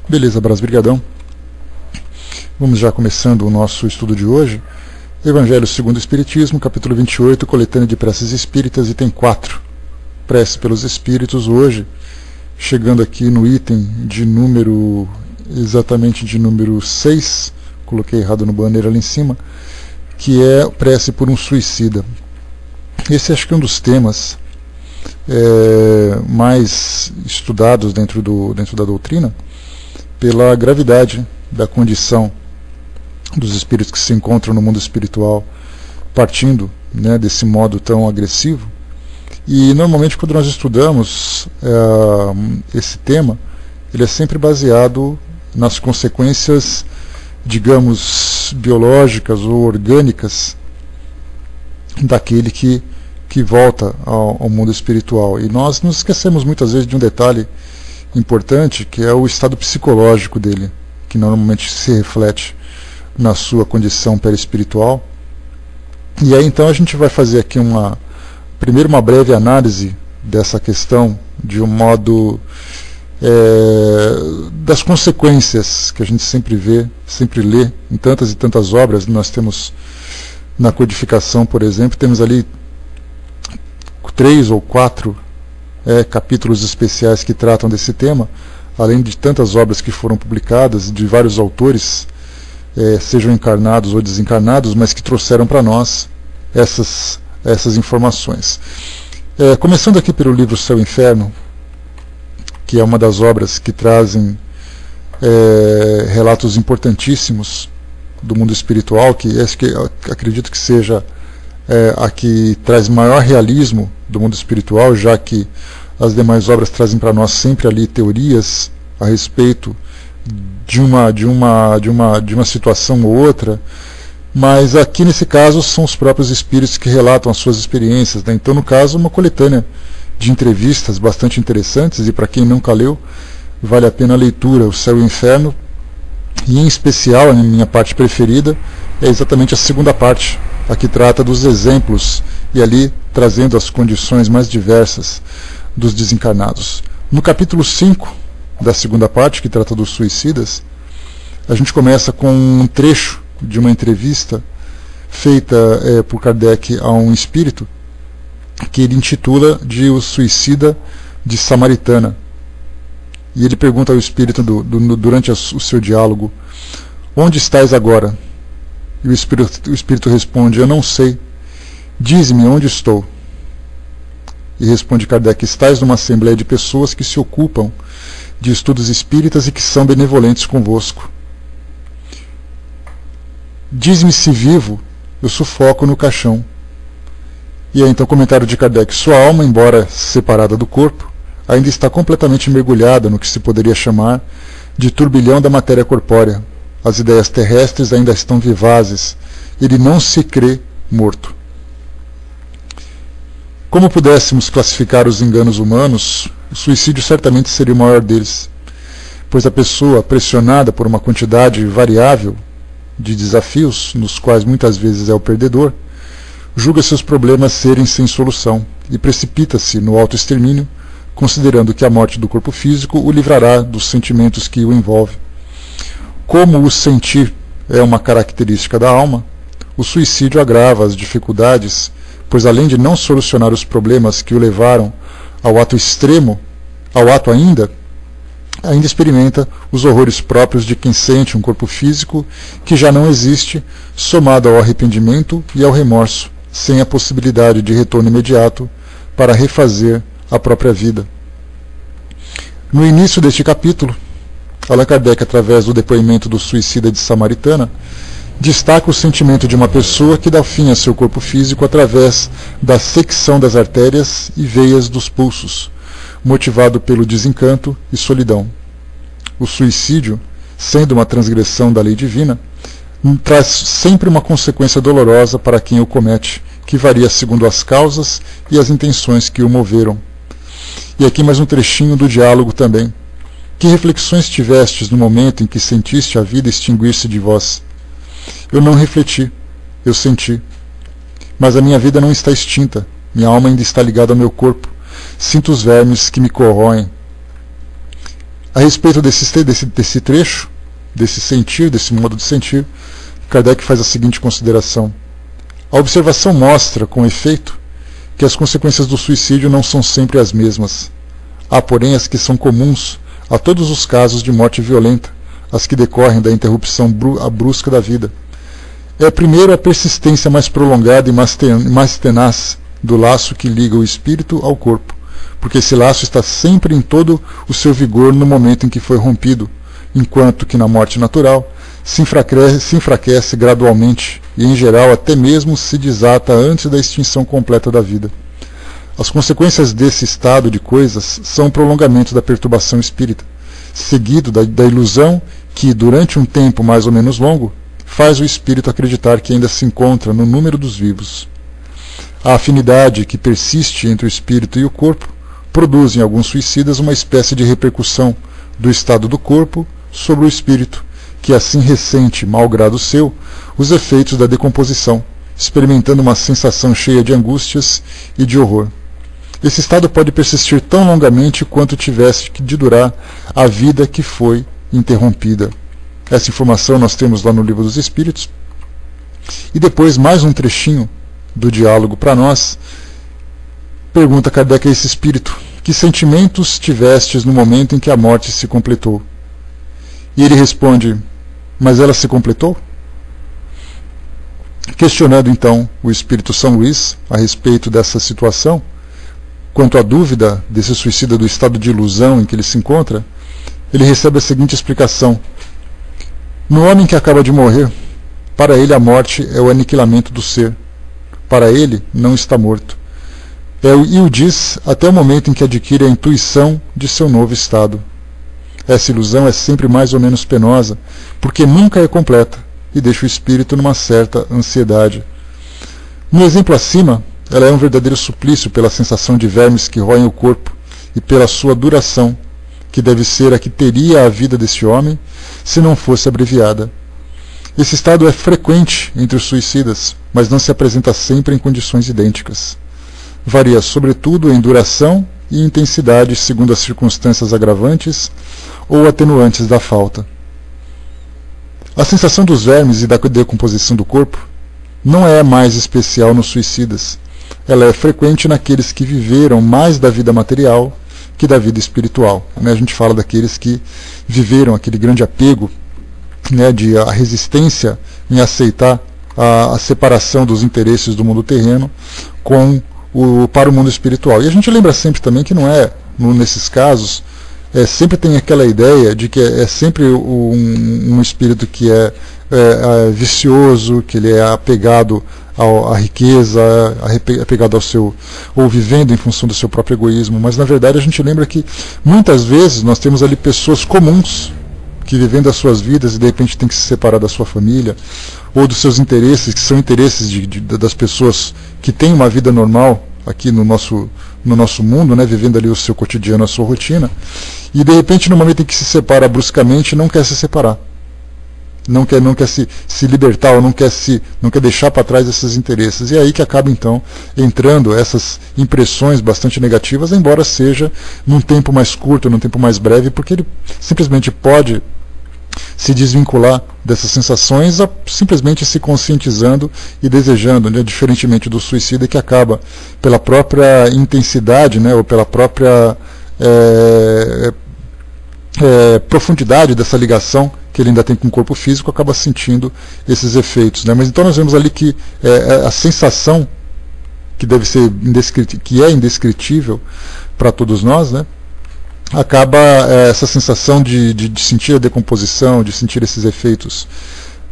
Beleza, Brás, brigadão. Vamos já começando o nosso estudo de hoje. Evangelho segundo o Espiritismo, capítulo 28, coletânea de preces espíritas, item 4. Prece pelos espíritos, hoje, chegando aqui no item de número, exatamente de número 6, coloquei errado no banner ali em cima, que é prece por um suicida. Esse acho que é um dos temas mais estudados dentro da doutrina, pela gravidade da condição dos espíritos que se encontram no mundo espiritual, partindo, né, desse modo tão agressivo. E normalmente quando nós estudamos esse tema, ele é sempre baseado nas consequências, digamos, biológicas ou orgânicas daquele que volta ao mundo espiritual. E nós nos esquecemos muitas vezes de um detalhe importante, que é o estado psicológico dele, que normalmente se reflete na sua condição perispiritual. E aí então a gente vai fazer aqui primeiro uma breve análise dessa questão, de um modo das consequências que a gente sempre vê, sempre lê em tantas e tantas obras. Nós temos na codificação, por exemplo, temos ali 3 ou 4 capítulos especiais que tratam desse tema, além de tantas obras que foram publicadas de vários autores, sejam encarnados ou desencarnados, mas que trouxeram para nós essas informações. Começando aqui pelo livro Céu e Inferno, que é uma das obras que trazem relatos importantíssimos do mundo espiritual, que acredito que seja a que traz maior realismo do mundo espiritual, já que as demais obras trazem para nós sempre ali teorias a respeito de uma situação ou outra, mas aqui nesse caso são os próprios espíritos que relatam as suas experiências, né? Então, no caso, uma coletânea de entrevistas bastante interessantes, e para quem nunca leu, vale a pena a leitura. O Céu e o Inferno, e em especial a minha parte preferida é exatamente a segunda parte, a que trata dos exemplos, e ali trazendo as condições mais diversas dos desencarnados. No capítulo 5 da segunda parte, que trata dos suicidas, a gente começa com um trecho de uma entrevista feita por Kardec a um espírito, que ele intitula de O Suicida de Samaritana. E ele pergunta ao espírito durante o seu diálogo: onde estás agora? E o espírito responde: eu não sei. Dize-me onde estou. E responde Kardec: estás numa assembleia de pessoas que se ocupam de estudos espíritas e que são benevolentes convosco. Diz-me se vivo, eu sufoco no caixão. E aí então o comentário de Kardec: sua alma, embora separada do corpo, ainda está completamente mergulhada no que se poderia chamar de turbilhão da matéria corpórea. As ideias terrestres ainda estão vivazes. Ele não se crê morto. Como pudéssemos classificar os enganos humanos, o suicídio certamente seria o maior deles, pois a pessoa, pressionada por uma quantidade variável de desafios, nos quais muitas vezes é o perdedor, julga seus problemas serem sem solução e precipita-se no autoextermínio, considerando que a morte do corpo físico o livrará dos sentimentos que o envolvem. Como o sentir é uma característica da alma, o suicídio agrava as dificuldades, pois além de não solucionar os problemas que o levaram ao ato extremo, ao ato ainda experimenta os horrores próprios de quem sente um corpo físico que já não existe, somado ao arrependimento e ao remorso, sem a possibilidade de retorno imediato para refazer a própria vida. No início deste capítulo, Allan Kardec, através do depoimento do suicida de Samaritana, destaca o sentimento de uma pessoa que dá fim a seu corpo físico através da secção das artérias e veias dos pulsos, motivado pelo desencanto e solidão. O suicídio, sendo uma transgressão da lei divina, traz sempre uma consequência dolorosa para quem o comete, que varia segundo as causas e as intenções que o moveram. E aqui mais um trechinho do diálogo também. Que reflexões tivestes no momento em que sentiste a vida extinguir-se de vós? Eu não refleti, eu senti. Mas a minha vida não está extinta, minha alma ainda está ligada ao meu corpo. Sinto os vermes que me corroem. A respeito desse trecho, desse sentir, desse modo de sentir, Kardec faz a seguinte consideração. A observação mostra, com efeito, que as consequências do suicídio não são sempre as mesmas. Há, porém, as que são comuns a todos os casos de morte violenta, as que decorrem da interrupção brusca da vida. É primeiro a persistência mais prolongada e mais tenaz do laço que liga o espírito ao corpo, porque esse laço está sempre em todo o seu vigor no momento em que foi rompido, enquanto que na morte natural se enfraquece gradualmente e, em geral, até mesmo se desata antes da extinção completa da vida. As consequências desse estado de coisas são o prolongamento da perturbação espírita, seguido da ilusão que, durante um tempo mais ou menos longo, faz o espírito acreditar que ainda se encontra no número dos vivos. A afinidade que persiste entre o espírito e o corpo produz em alguns suicidas uma espécie de repercussão do estado do corpo sobre o espírito, que assim ressente, malgrado seu, os efeitos da decomposição, experimentando uma sensação cheia de angústias e de horror. Esse estado pode persistir tão longamente quanto tivesse de durar a vida que foi interrompida. Essa informação nós temos lá no Livro dos Espíritos. E depois, mais um trechinho do diálogo para nós. Pergunta Kardec a esse espírito: que sentimentos tivestes no momento em que a morte se completou? E ele responde: mas ela se completou? Questionando então o espírito São Luís a respeito dessa situação, quanto à dúvida desse suicida do estado de ilusão em que ele se encontra, ele recebe a seguinte explicação: no homem que acaba de morrer, para ele a morte é o aniquilamento do ser. Para ele não está morto. E o diz até o momento em que adquire a intuição de seu novo estado. Essa ilusão é sempre mais ou menos penosa, porque nunca é completa e deixa o espírito numa certa ansiedade. No exemplo acima, ela é um verdadeiro suplício pela sensação de vermes que roem o corpo e pela sua duração, que deve ser a que teria a vida desse homem se não fosse abreviada. Esse estado é frequente entre os suicidas, mas não se apresenta sempre em condições idênticas. Varia sobretudo em duração e intensidade segundo as circunstâncias agravantes ou atenuantes da falta. A sensação dos vermes e da decomposição do corpo não é mais especial nos suicidas. Ela é frequente naqueles que viveram mais da vida material que da vida espiritual. A gente fala daqueles que viveram aquele grande apego, de a resistência em aceitar a separação dos interesses do mundo terreno para o mundo espiritual. E a gente lembra sempre também que não é, nesses casos, sempre tem aquela ideia de que é sempre um espírito que é vicioso, que ele é apegado à riqueza, apegado ao seu, ou vivendo em função do seu próprio egoísmo. Mas na verdade a gente lembra que muitas vezes nós temos ali pessoas comuns que vivendo as suas vidas e de repente tem que se separar da sua família ou dos seus interesses, que são interesses das pessoas que têm uma vida normal aqui no nosso mundo, vivendo ali o seu cotidiano, a sua rotina, e de repente no momento em que se separa bruscamente não quer se separar, não quer se libertar, ou não quer deixar para trás esses interesses. E é aí que acaba então entrando essas impressões bastante negativas, embora seja num tempo mais curto, num tempo mais breve, porque ele simplesmente pode se desvincular dessas sensações simplesmente se conscientizando e desejando, diferentemente do suicida, que acaba pela própria intensidade, ou pela própria profundidade dessa ligação que ele ainda tem com o corpo físico, acaba sentindo esses efeitos. Mas então nós vemos ali que a sensação que deve ser que é indescritível para todos nós, acaba essa sensação de sentir a decomposição, de sentir esses efeitos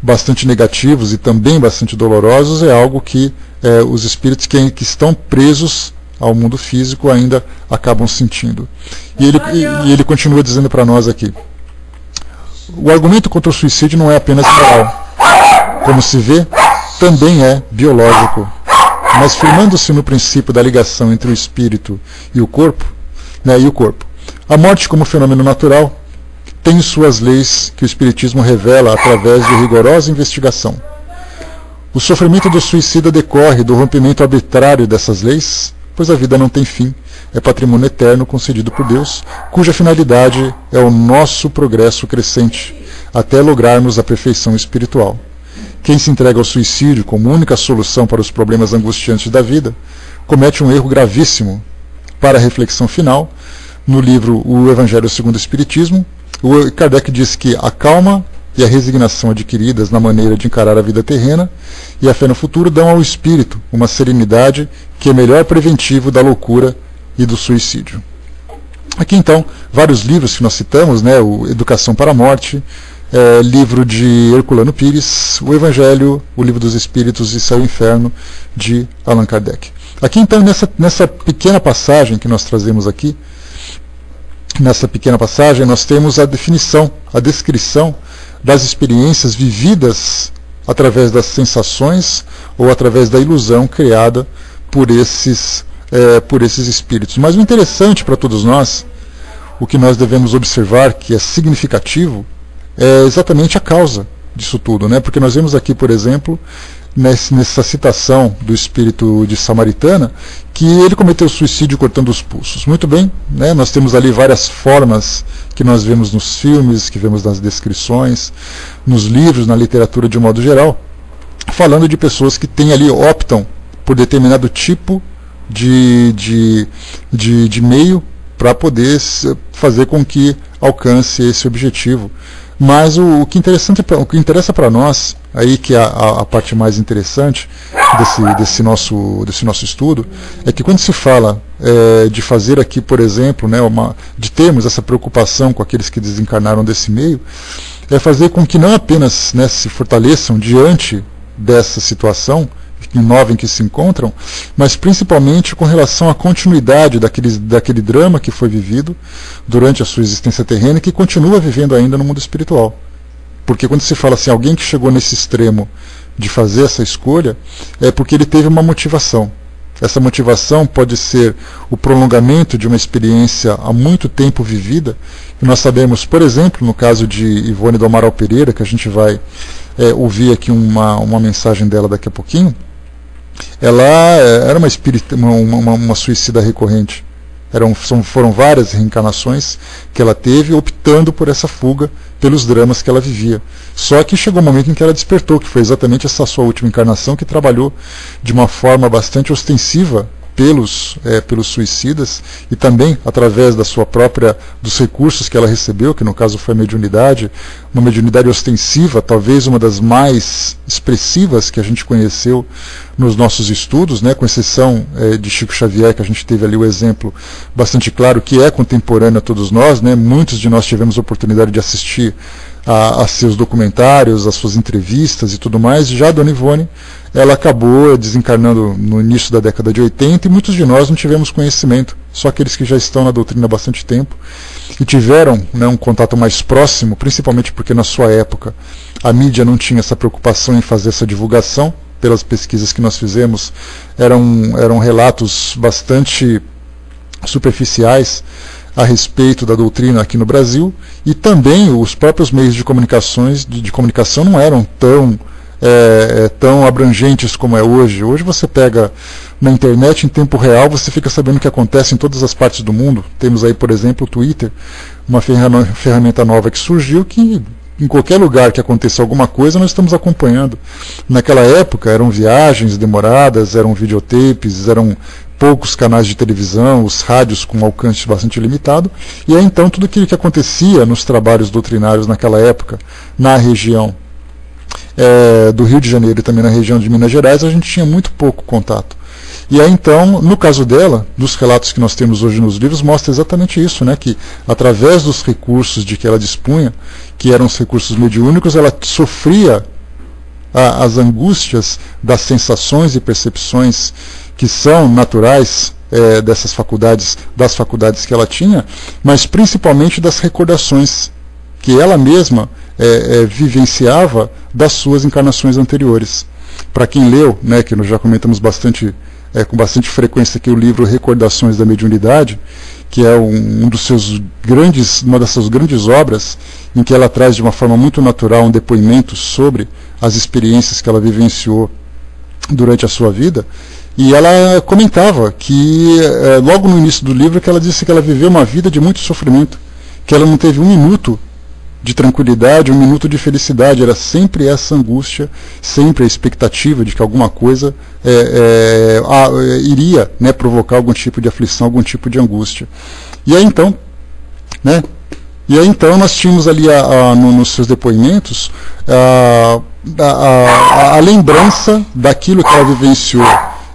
bastante negativos e também bastante dolorosos, é algo que os espíritos que estão presos ao mundo físico ainda acabam sentindo. E ele continua dizendo para nós aqui: o argumento contra o suicídio não é apenas moral, como se vê, também é biológico, mas firmando-se no princípio da ligação entre o espírito e o corpo, a morte como fenômeno natural tem suas leis que o espiritismo revela através de rigorosa investigação. O sofrimento do suicida decorre do rompimento arbitrário dessas leis pois a vida não tem fim, é patrimônio eterno concedido por Deus, cuja finalidade é o nosso progresso crescente, até lograrmos a perfeição espiritual. Quem se entrega ao suicídio como única solução para os problemas angustiantes da vida, comete um erro gravíssimo. Para a reflexão final, no livro O Evangelho segundo o Espiritismo, Kardec diz que a calma e a resignação adquiridas na maneira de encarar a vida terrena e a fé no futuro dão ao espírito uma serenidade que é melhor preventivo da loucura e do suicídio. Aqui então, vários livros que nós citamos, né, o Educação para a Morte, livro de Herculano Pires, o Evangelho, o Livro dos Espíritos e Céu e Inferno, de Allan Kardec. Aqui então, nessa pequena passagem que nós trazemos aqui, nessa pequena passagem nós temos a definição, a descrição das experiências vividas através das sensações ou através da ilusão criada por esses espíritos. Mas o interessante para todos nós, o que nós devemos observar, que é significativo, é exatamente a causa disso tudo, né? Porque nós vemos aqui, por exemplo, nessa citação do espírito de Samaritana, que ele cometeu suicídio cortando os pulsos. Muito bem, né? Nós temos ali várias formas que nós vemos nos filmes, que vemos nas descrições, nos livros, na literatura de um modo geral, falando de pessoas que optam por determinado tipo de meio para poder fazer com que alcance esse objetivo. Mas o que interessa para nós, aí que é a parte mais interessante desse nosso estudo, é que quando se fala de fazer aqui, por exemplo, né, de termos essa preocupação com aqueles que desencarnaram desse meio, é fazer com que não apenas, né, se fortaleçam diante dessa situação nova em que se encontram, mas principalmente com relação à continuidade daquele drama que foi vivido durante a sua existência terrena e que continua vivendo ainda no mundo espiritual. Porque quando se fala assim, alguém que chegou nesse extremo de fazer essa escolha, é porque ele teve uma motivação. Essa motivação pode ser o prolongamento de uma experiência há muito tempo vivida, e nós sabemos, por exemplo, no caso de Ivone do Amaral Pereira, que a gente vai ouvir aqui uma mensagem dela daqui a pouquinho. Ela era uma suicida recorrente. Foram várias reencarnações que ela teve optando por essa fuga pelos dramas que ela vivia. Só que chegou um momento em que ela despertou, que foi exatamente essa sua última encarnação, que trabalhou de uma forma bastante ostensiva pelos suicidas e também através dos recursos que ela recebeu, que no caso foi a mediunidade, uma mediunidade ostensiva, talvez uma das mais expressivas que a gente conheceu nos nossos estudos, né, com exceção de Chico Xavier, que a gente teve ali o exemplo bastante claro, que é contemporâneo a todos nós, né, muitos de nós tivemos a oportunidade de assistir a seus documentários, as suas entrevistas e tudo mais. Já a Dona Ivone, ela acabou desencarnando no início da década de 80 e muitos de nós não tivemos conhecimento, só aqueles que já estão na doutrina há bastante tempo e tiveram, né, um contato mais próximo, principalmente porque na sua época a mídia não tinha essa preocupação em fazer essa divulgação. Pelas pesquisas que nós fizemos, eram relatos bastante superficiais a respeito da doutrina aqui no Brasil, e também os próprios meios de comunicação não eram tão abrangentes como é hoje. Hoje você pega na internet em tempo real, você fica sabendo o que acontece em todas as partes do mundo. Temos aí, por exemplo, o Twitter, uma ferramenta nova que surgiu, que em qualquer lugar que aconteça alguma coisa, nós estamos acompanhando. Naquela época eram viagens demoradas, eram videotapes, eram poucos canais de televisão, os rádios com alcance bastante limitado, e aí então tudo aquilo que acontecia nos trabalhos doutrinários naquela época, na região do Rio de Janeiro e também na região de Minas Gerais, a gente tinha muito pouco contato. E aí então, no caso dela, dos relatos que nós temos hoje nos livros, mostra exatamente isso, né, que através dos recursos de que ela dispunha, que eram os recursos mediúnicos, ela sofria as angústias das sensações e percepções que são naturais das faculdades que ela tinha, mas principalmente das recordações que ela mesma vivenciava das suas encarnações anteriores. Para quem leu, né, que nós já comentamos com bastante frequência aqui o livro Recordações da Mediunidade, que é uma das suas grandes obras, em que ela traz de uma forma muito natural um depoimento sobre as experiências que ela vivenciou durante a sua vida. E ela comentava que, logo no início do livro, que ela disse que ela viveu uma vida de muito sofrimento, que ela não teve um minuto de tranquilidade, um minuto de felicidade, era sempre essa angústia, sempre a expectativa de que alguma coisa iria, né, provocar algum tipo de aflição, algum tipo de angústia. E aí então, né, nós tínhamos ali nos seus depoimentos a lembrança daquilo que ela vivenciou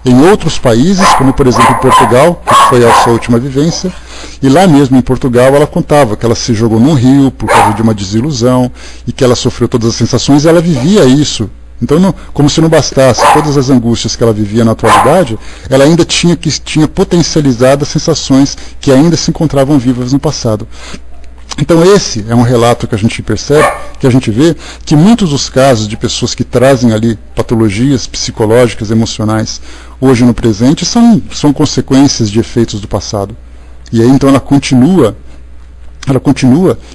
em outros países, como por exemplo Portugal, que foi a sua última vivência, e lá mesmo em Portugal ela contava que ela se jogou num rio por causa de uma desilusão, e que ela sofreu todas as sensações, e ela vivia isso. Então, como se não bastasse todas as angústias que ela vivia na atualidade, ela ainda tinha potencializado as sensações que ainda se encontravam vivas no passado. Então esse é um relato que a gente percebe, que a gente vê, que muitos dos casos de pessoas que trazem ali patologias psicológicas, emocionais, hoje no presente, são consequências de efeitos do passado. E aí então ela continua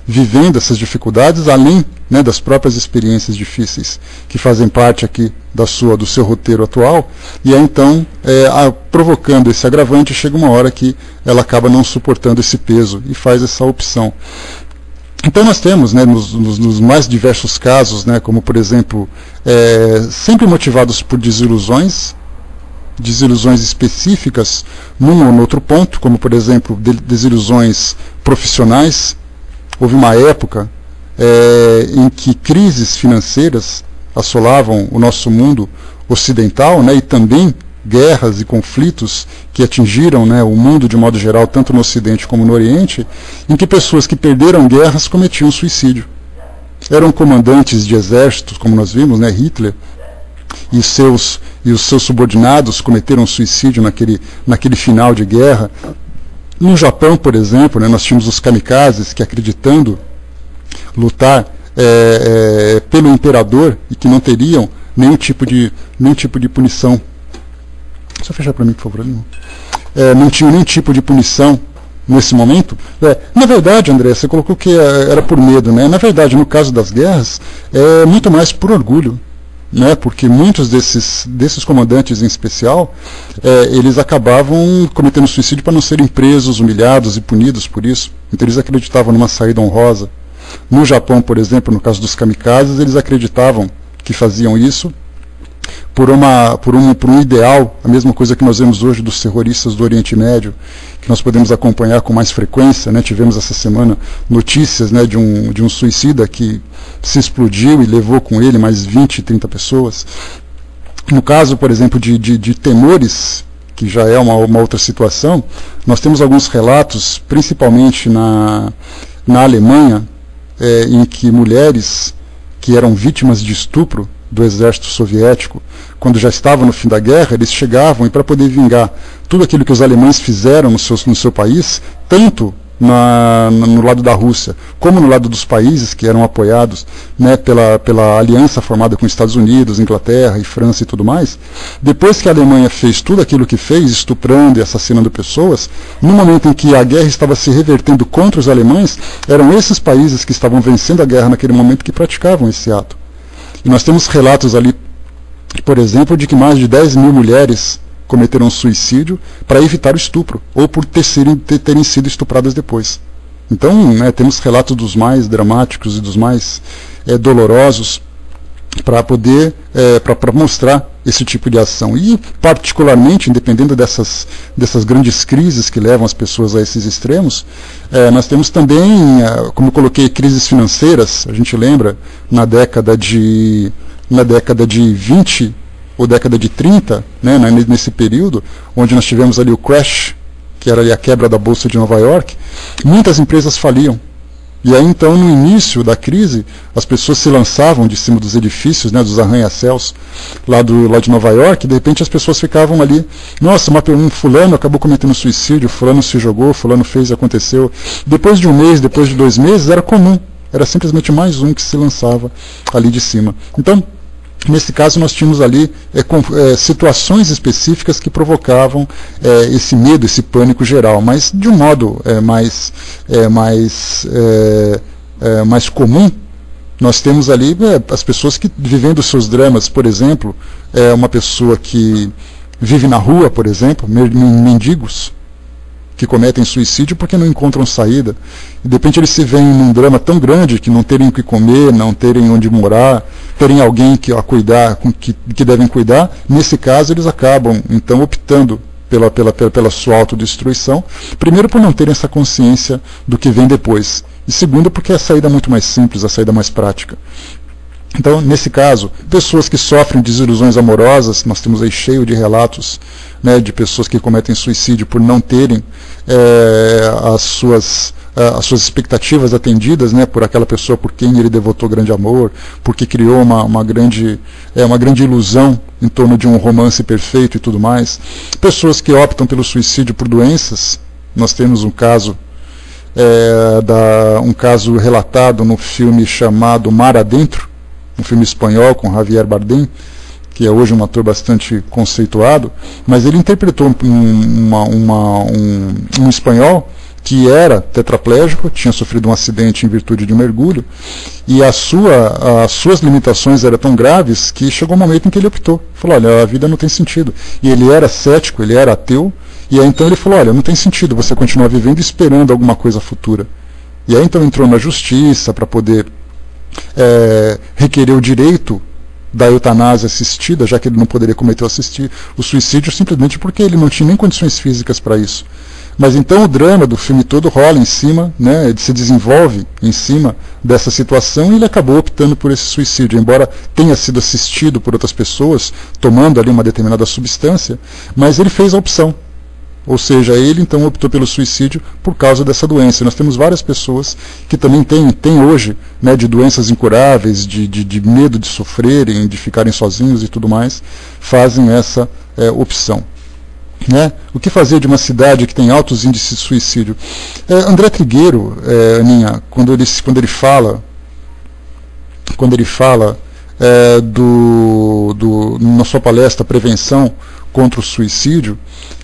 vivendo essas dificuldades, além, né, das próprias experiências difíceis, que fazem parte aqui do seu roteiro atual, e aí então, provocando esse agravante, chega uma hora que ela acaba não suportando esse peso e faz essa opção. Então nós temos, né, nos mais diversos casos, né, como por exemplo, sempre motivados por desilusões específicas num ou no outro ponto, como por exemplo desilusões profissionais. Houve uma época em que crises financeiras assolavam o nosso mundo ocidental, né, e também guerras e conflitos que atingiram, né, o mundo de modo geral, tanto no Ocidente como no Oriente, em que pessoas que perderam guerras cometiam suicídio. Eram comandantes de exércitos, como nós vimos, né, Hitler, e os seus subordinados cometeram suicídio naquele final de guerra. No Japão, por exemplo, né, nós tínhamos os kamikazes que, acreditando lutar pelo imperador e que não teriam nenhum tipo de punição. Só fechar para mim, por favor. Não tinham nenhum tipo de punição nesse momento. Na verdade, André, você colocou que era por medo, né? Na verdade, no caso das guerras, é muito mais por orgulho, né? Porque muitos desses comandantes em especial, eles acabavam cometendo suicídio para não serem presos, humilhados e punidos por isso. Então eles acreditavam numa saída honrosa. No Japão, por exemplo, no caso dos kamikazes, eles acreditavam que faziam isso por um ideal, a mesma coisa que nós vemos hoje dos terroristas do Oriente Médio, que nós podemos acompanhar com mais frequência, né? Tivemos essa semana notícias, né, de um suicida que se explodiu e levou com ele mais 20, 30 pessoas. No caso, por exemplo, de temores, que já é uma outra situação, nós temos alguns relatos, principalmente na Alemanha, em que mulheres que eram vítimas de estupro do exército soviético, quando já estava no fim da guerra, eles chegavam, e para poder vingar tudo aquilo que os alemães fizeram no seu país, tanto no lado da Rússia, como no lado dos países que eram apoiados, né, pela aliança formada com Estados Unidos, Inglaterra e França e tudo mais, depois que a Alemanha fez tudo aquilo que fez, estuprando e assassinando pessoas, no momento em que a guerra estava se revertendo contra os alemães, eram esses países que estavam vencendo a guerra naquele momento que praticavam esse ato. E nós temos relatos ali, por exemplo, de que mais de 10 mil mulheres cometeram suicídio para evitar o estupro, ou por terem sido estupradas depois. Então, né, temos relatos dos mais dramáticos e dos mais dolorosos para poder para mostrar esse tipo de ação. E, particularmente, independendo dessas grandes crises que levam as pessoas a esses extremos, nós temos também, como eu coloquei, crises financeiras. A gente lembra, na década de 20 ou década de 30, né, nesse período, onde nós tivemos ali o crash, que era ali a quebra da Bolsa de Nova York, muitas empresas faliam. E aí, então, no início da crise, as pessoas se lançavam de cima dos edifícios, né, dos arranha-céus lá de Nova York, e de repente as pessoas ficavam ali, nossa, um fulano acabou cometendo suicídio, fulano se jogou, fulano fez e aconteceu. Depois de um mês, depois de 2 meses, era comum, era simplesmente mais um que se lançava ali de cima. Então, nesse caso, nós tínhamos ali situações específicas que provocavam esse medo, esse pânico geral, mas de um modo mais comum, nós temos ali as pessoas que, vivendo seus dramas, por exemplo, uma pessoa que vive na rua, por exemplo, mendigos, que cometem suicídio porque não encontram saída. E de repente eles se veem num drama tão grande que não terem o que comer, não terem onde morar, terem alguém que cuidar, que devem cuidar. Nesse caso eles acabam então optando pela sua autodestruição, primeiro por não terem essa consciência do que vem depois, e segundo porque é a saída muito mais simples, a saída mais prática. Então, nesse caso, pessoas que sofrem desilusões amorosas, nós temos aí cheio de relatos, né, de pessoas que cometem suicídio por não terem as suas expectativas atendidas, né, por aquela pessoa por quem ele devotou grande amor, porque criou uma grande ilusão em torno de um romance perfeito e tudo mais. Pessoas que optam pelo suicídio por doenças. Nós temos um caso relatado no filme chamado Mar Adentro, um filme espanhol com Javier Bardem, que é hoje um ator bastante conceituado, mas ele interpretou um espanhol que era tetraplégico, tinha sofrido um acidente em virtude de um mergulho, e as suas limitações eram tão graves que chegou um momento em que ele optou. Falou, olha, a vida não tem sentido. E ele era cético, ele era ateu, e aí então ele falou, olha, não tem sentido você continuar vivendo esperando alguma coisa futura. E aí então entrou na justiça para poder requerer o direito da eutanásia assistida, já que ele não poderia cometer o suicídio simplesmente porque ele não tinha nem condições físicas para isso. Mas então o drama do filme todo rola em cima, né, ele se desenvolve em cima dessa situação, e ele acabou optando por esse suicídio, embora tenha sido assistido por outras pessoas, tomando ali uma determinada substância, mas ele fez a opção. Ou seja, ele então optou pelo suicídio por causa dessa doença. E nós temos várias pessoas que também têm hoje, né, de doenças incuráveis, de medo de sofrerem, de ficarem sozinhos e tudo mais, fazem essa opção. Né? O que fazer de uma cidade que tem altos índices de suicídio? André Trigueiro, Aninha, quando ele fala na sua palestra Prevenção contra o Suicídio,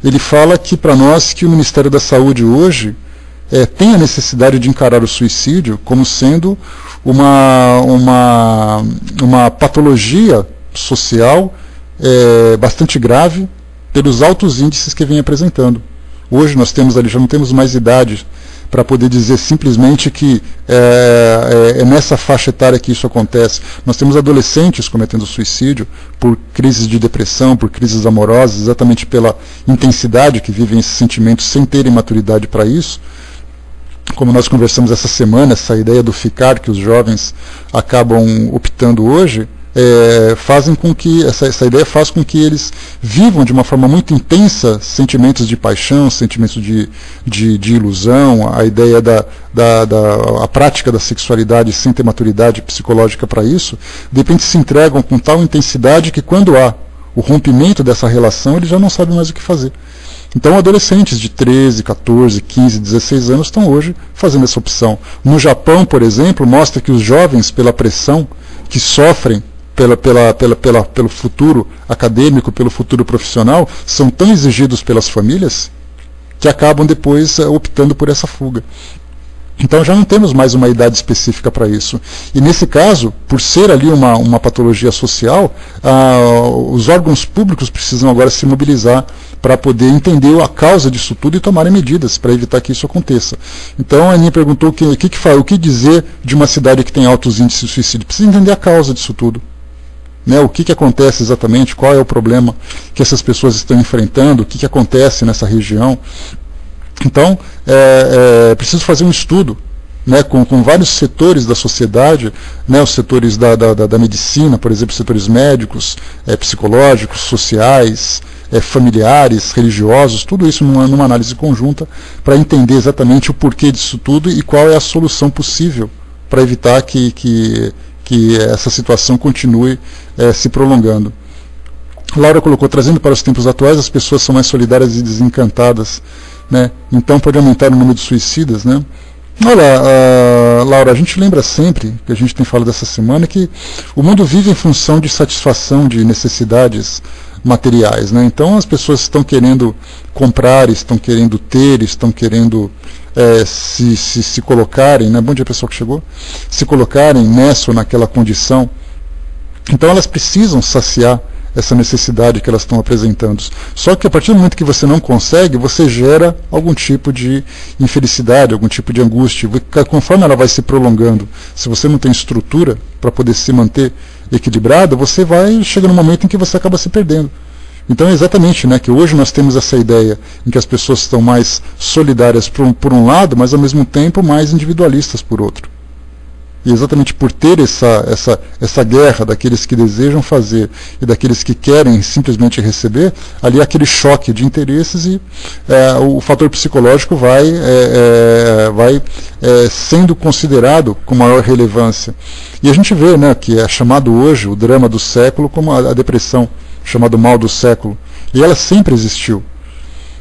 ele fala que para nós que o Ministério da Saúde hoje tem a necessidade de encarar o suicídio como sendo uma patologia social bastante grave pelos altos índices que vem apresentando. Hoje nós já não temos mais idade para poder dizer simplesmente que é nessa faixa etária que isso acontece. Nós temos adolescentes cometendo suicídio por crises de depressão, por crises amorosas, exatamente pela intensidade que vivem esses sentimentos sem terem maturidade para isso. Como nós conversamos essa semana, essa ideia do ficar que os jovens acabam optando hoje, fazem com que essa ideia faz com que eles vivam de uma forma muito intensa sentimentos de paixão, sentimentos de ilusão, a ideia a prática da sexualidade sem ter maturidade psicológica para isso. De repente se entregam com tal intensidade que quando há o rompimento dessa relação, eles já não sabem mais o que fazer. Então adolescentes de 13, 14, 15, 16 anos estão hoje fazendo essa opção. No Japão, por exemplo, mostra que os jovens, pela pressão que sofrem pelo futuro acadêmico, pelo futuro profissional, são tão exigidos pelas famílias que acabam depois optando por essa fuga. Então já não temos mais uma idade específica para isso. E nesse caso, por ser ali uma patologia social, os órgãos públicos precisam agora se mobilizar para poder entender a causa disso tudo e tomarem medidas para evitar que isso aconteça. Então a Aninha perguntou o que dizer de uma cidade que tem altos índices de suicídio. Precisa entender a causa disso tudo. Né, o que acontece exatamente, qual é o problema que essas pessoas estão enfrentando, o que acontece nessa região. Então, preciso fazer um estudo, né, com vários setores da sociedade, né, os setores da medicina, por exemplo, setores médicos, psicológicos, sociais, familiares, religiosos, tudo isso numa análise conjunta, para entender exatamente o porquê disso tudo e qual é a solução possível para evitar que essa situação continue se prolongando. Laura colocou, trazendo para os tempos atuais, as pessoas são mais solidárias e desencantadas, né? Então pode aumentar o número de suicidas, né? Olha, Laura, a gente lembra sempre, que a gente tem falado essa semana, que o mundo vive em função de satisfação de necessidades materiais, né? Então as pessoas estão querendo comprar, estão querendo ter, estão querendo se colocarem, né? Bom dia pessoal que chegou, se colocarem nessa ou naquela condição. Então elas precisam saciar essa necessidade que elas estão apresentando. Só que a partir do momento que você não consegue, você gera algum tipo de infelicidade, algum tipo de angústia. Conforme ela vai se prolongando, se você não tem estrutura para poder se manter equilibrado, você vai chegar num momento em que você acaba se perdendo. Então é exatamente, né, que hoje nós temos essa ideia em que as pessoas estão mais solidárias por um lado, mas ao mesmo tempo mais individualistas por outro. E exatamente por ter essa guerra daqueles que desejam fazer e daqueles que querem simplesmente receber, ali há aquele choque de interesses e o fator psicológico vai sendo considerado com maior relevância. E a gente vê, né, que é chamado hoje o drama do século como a depressão, chamado mal do século. E ela sempre existiu.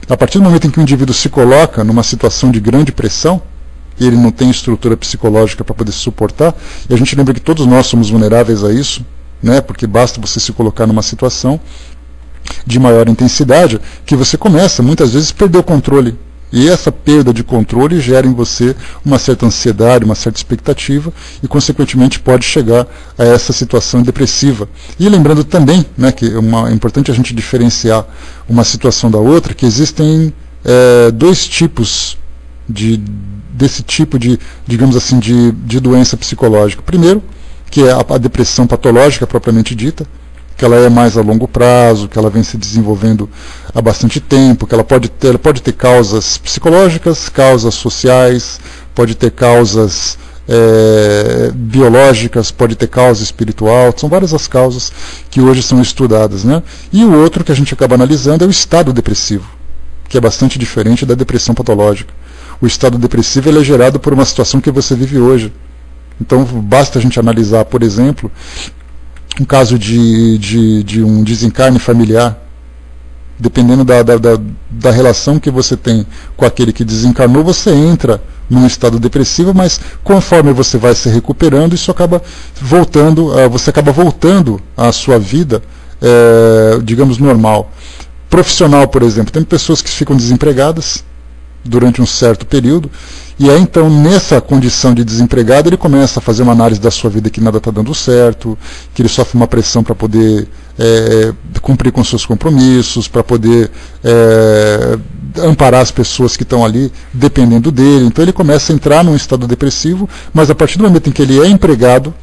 A partir do momento em que o indivíduo se coloca numa situação de grande pressão, e ele não tem estrutura psicológica para poder suportar, e a gente lembra que todos nós somos vulneráveis a isso, né, porque basta você se colocar numa situação de maior intensidade, que você começa, muitas vezes, a perder o controle. E essa perda de controle gera em você uma certa ansiedade, uma certa expectativa, e, consequentemente, pode chegar a essa situação depressiva. E lembrando também, né, que é importante a gente diferenciar uma situação da outra, que existem dois tipos desse tipo de, digamos assim, de doença psicológica. Primeiro, que é a depressão patológica propriamente dita, que ela é mais a longo prazo, que ela vem se desenvolvendo há bastante tempo, que ela pode ter causas psicológicas, causas sociais, pode ter causas biológicas, pode ter causa espiritual, são várias as causas que hoje são estudadas, né? E o outro que a gente acaba analisando é o estado depressivo, que é bastante diferente da depressão patológica. O estado depressivo ele é gerado por uma situação que você vive hoje. Então basta a gente analisar, por exemplo, um caso de um desencarne familiar. Dependendo da relação que você tem com aquele que desencarnou, você entra num estado depressivo, mas conforme você vai se recuperando, isso acaba voltando, você acaba voltando à sua vida, digamos, normal. Profissional, por exemplo, tem pessoas que ficam desempregadas durante um certo período, e aí então nessa condição de desempregado ele começa a fazer uma análise da sua vida que nada está dando certo, que ele sofre uma pressão para poder cumprir com seus compromissos, para poder amparar as pessoas que estão ali dependendo dele. Então ele começa a entrar num estado depressivo, mas a partir do momento em que ele é empregado,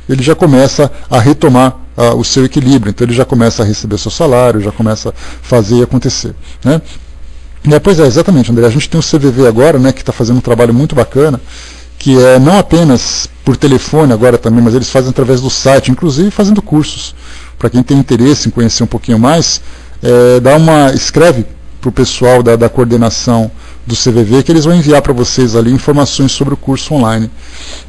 ele já começa a retomar o seu equilíbrio, então ele já começa a receber seu salário, já começa a fazer e acontecer, né? Pois é, exatamente, André. A gente tem o CVV agora, né, que está fazendo um trabalho muito bacana, que é não apenas por telefone agora também, mas eles fazem através do site, inclusive fazendo cursos. Para quem tem interesse em conhecer um pouquinho mais, escreve para o pessoal da coordenação do CVV, que eles vão enviar para vocês ali informações sobre o curso online.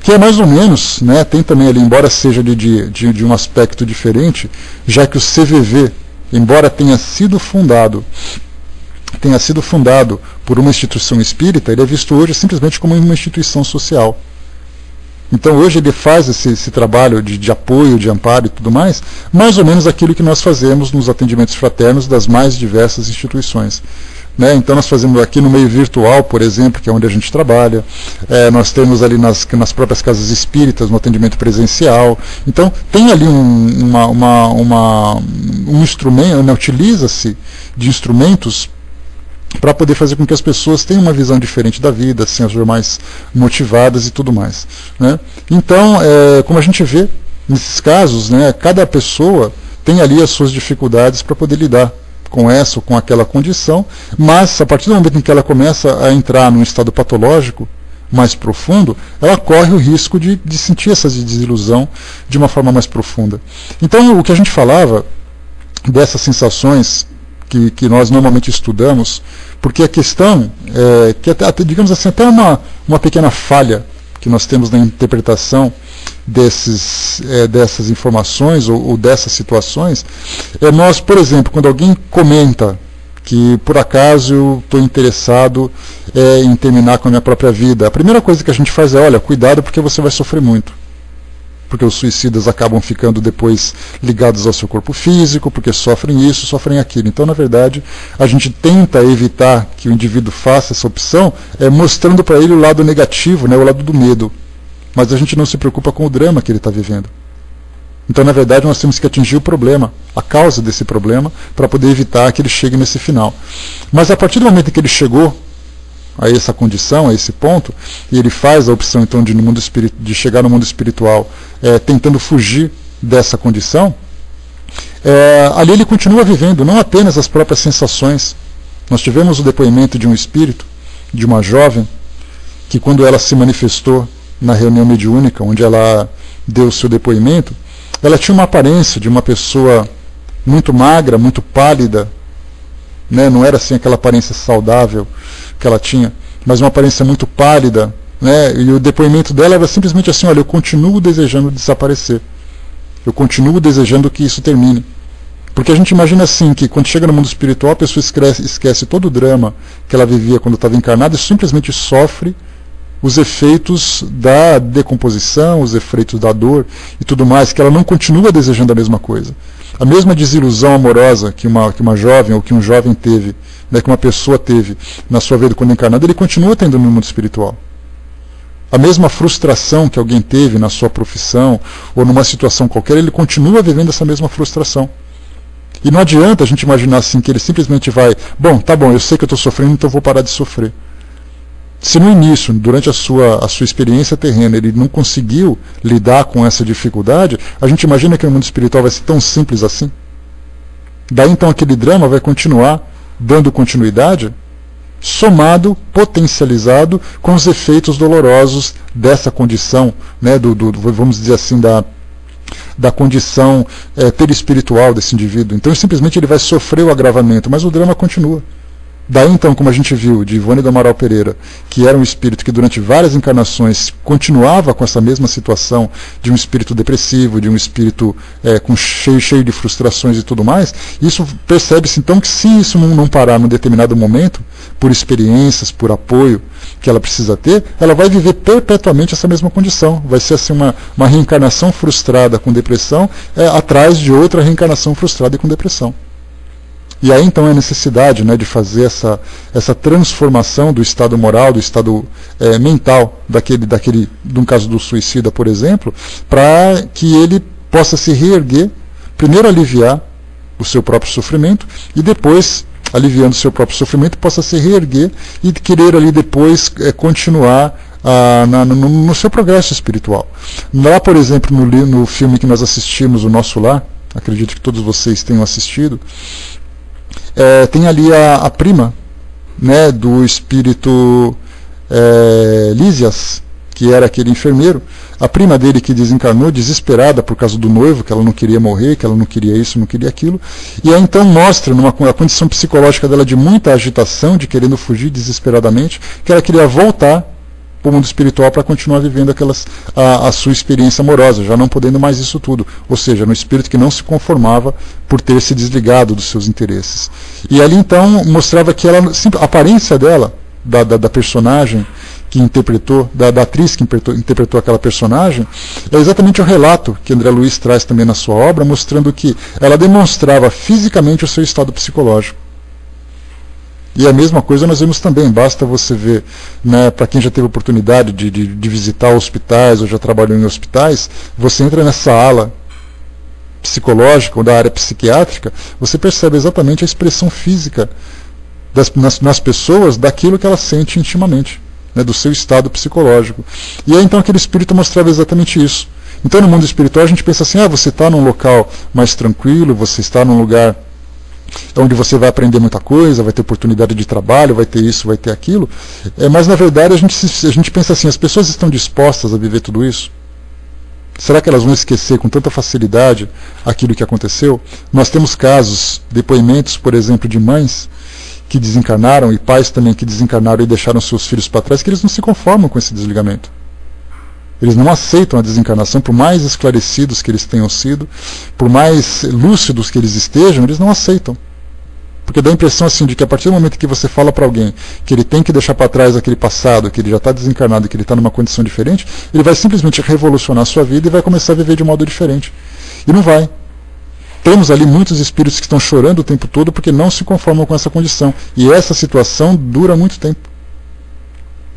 Que é mais ou menos, né, tem também ali, embora seja de um aspecto diferente, já que o CVV, embora tenha sido fundado por uma instituição espírita, ele é visto hoje simplesmente como uma instituição social. Então hoje ele faz esse trabalho de apoio, de amparo e tudo mais ou menos aquilo que nós fazemos nos atendimentos fraternos das mais diversas instituições. Né? Então nós fazemos aqui no meio virtual, por exemplo, que é onde a gente trabalha, nós temos ali nas próprias casas espíritas, no atendimento presencial. Então tem ali um instrumento, né? Utiliza-se de instrumentos para poder fazer com que as pessoas tenham uma visão diferente da vida, sejam mais motivadas e tudo mais, né? Então, como a gente vê nesses casos, né, cada pessoa tem ali as suas dificuldades para poder lidar com essa ou com aquela condição, mas a partir do momento em que ela começa a entrar num estado patológico mais profundo, ela corre o risco de sentir essa desilusão de uma forma mais profunda. Então, o que a gente falava dessas sensações que nós normalmente estudamos, porque a questão que até, digamos assim, até uma pequena falha que nós temos na interpretação dessas informações ou dessas situações, nós, por exemplo, quando alguém comenta que por acaso eu estou interessado em terminar com a minha própria vida, a primeira coisa que a gente faz é, olha, cuidado porque você vai sofrer muito. Porque os suicidas acabam ficando depois ligados ao seu corpo físico, porque sofrem isso, sofrem aquilo. Então, na verdade, a gente tenta evitar que o indivíduo faça essa opção, mostrando para ele o lado negativo, né, o lado do medo. Mas a gente não se preocupa com o drama que ele está vivendo. Então, na verdade, nós temos que atingir o problema, a causa desse problema, para poder evitar que ele chegue nesse final. Mas a partir do momento em que ele chegou a essa condição, a esse ponto, e ele faz a opção então de chegar no mundo espiritual, tentando fugir dessa condição, ali ele continua vivendo não apenas as próprias sensações. Nós tivemos o depoimento de um espírito, de uma jovem, que quando ela se manifestou na reunião mediúnica, onde ela deu o seu depoimento, ela tinha uma aparência de uma pessoa muito magra, muito pálida, né? Não era assim aquela aparência saudável que ela tinha, mas uma aparência muito pálida, né? E o depoimento dela era simplesmente assim: olha, eu continuo desejando desaparecer, eu continuo desejando que isso termine. Porque a gente imagina assim, que quando chega no mundo espiritual a pessoa esquece todo o drama que ela vivia quando estava encarnada e simplesmente sofre os efeitos da decomposição, os efeitos da dor e tudo mais, que ela não continua desejando a mesma coisa. A mesma desilusão amorosa que uma jovem ou que um jovem teve, né, que uma pessoa teve na sua vida quando encarnada, ele continua tendo no mundo espiritual. A mesma frustração que alguém teve na sua profissão ou numa situação qualquer, ele continua vivendo essa mesma frustração. E não adianta a gente imaginar assim que ele simplesmente vai, tá bom, eu sei que eu estou sofrendo, então eu vou parar de sofrer. Se no início, durante a sua experiência terrena, ele não conseguiu lidar com essa dificuldade, a gente imagina que o mundo espiritual vai ser tão simples assim? Daí então aquele drama vai continuar dando continuidade, somado, potencializado com os efeitos dolorosos dessa condição, né, vamos dizer assim, da condição perispiritual desse indivíduo. Então simplesmente ele vai sofrer o agravamento, mas o drama continua. Daí então, como a gente viu de Ivone do Amaral Pereira, que era um espírito que durante várias encarnações continuava com essa mesma situação de um espírito depressivo, de um espírito cheio de frustrações e tudo mais, isso percebe-se então que se isso não parar num determinado momento, por experiências, por apoio que ela precisa ter, ela vai viver perpetuamente essa mesma condição. Vai ser assim uma reencarnação frustrada com depressão atrás de outra reencarnação frustrada e com depressão. E aí então é a necessidade, né, de fazer essa transformação do estado moral, do estado mental, de um caso do suicida, por exemplo, para que ele possa se reerguer, primeiro aliviar o seu próprio sofrimento e depois, aliviando o seu próprio sofrimento, possa se reerguer e querer ali depois continuar no seu progresso espiritual. Lá, por exemplo, no filme que nós assistimos, O Nosso Lar, acredito que todos vocês tenham assistido, tem ali a prima, né, do espírito Lísias, que era aquele enfermeiro, a prima dele que desencarnou, desesperada por causa do noivo, que ela não queria morrer, que ela não queria isso, não queria aquilo, e aí então mostra numa condição psicológica dela de muita agitação, de querendo fugir desesperadamente, que ela queria voltar para o mundo espiritual para continuar vivendo a sua experiência amorosa, já não podendo mais isso tudo, ou seja, no espírito que não se conformava por ter se desligado dos seus interesses. E ali então mostrava que a aparência dela, da personagem que interpretou, da atriz que interpretou aquela personagem, é exatamente o relato que André Luiz traz também na sua obra, mostrando que ela demonstrava fisicamente o seu estado psicológico. E a mesma coisa nós vemos também, basta você ver, né, para quem já teve oportunidade de visitar hospitais ou já trabalhou em hospitais, você entra nessa ala psicológica ou da área psiquiátrica, você percebe exatamente a expressão física nas pessoas daquilo que ela sente intimamente, né, do seu estado psicológico. E aí então aquele espírito mostrava exatamente isso. Então no mundo espiritual a gente pensa assim, você está num local mais tranquilo, você está num lugar onde você vai aprender muita coisa, vai ter oportunidade de trabalho, vai ter isso, vai ter aquilo, mas na verdade a gente pensa assim, as pessoas estão dispostas a viver tudo isso? Será que elas vão esquecer com tanta facilidade aquilo que aconteceu? Nós temos casos, depoimentos, por exemplo, de mães que desencarnaram e pais também que desencarnaram e deixaram seus filhos para trás, que eles não se conformam com esse desligamento. Eles não aceitam a desencarnação, por mais esclarecidos que eles tenham sido, por mais lúcidos que eles estejam, eles não aceitam. Porque dá a impressão assim, de que a partir do momento que você fala para alguém que ele tem que deixar para trás aquele passado, que ele já está desencarnado, que ele está numa condição diferente, ele vai simplesmente revolucionar a sua vida e vai começar a viver de um modo diferente. E não vai. Temos ali muitos espíritos que estão chorando o tempo todo porque não se conformam com essa condição. E essa situação dura muito tempo.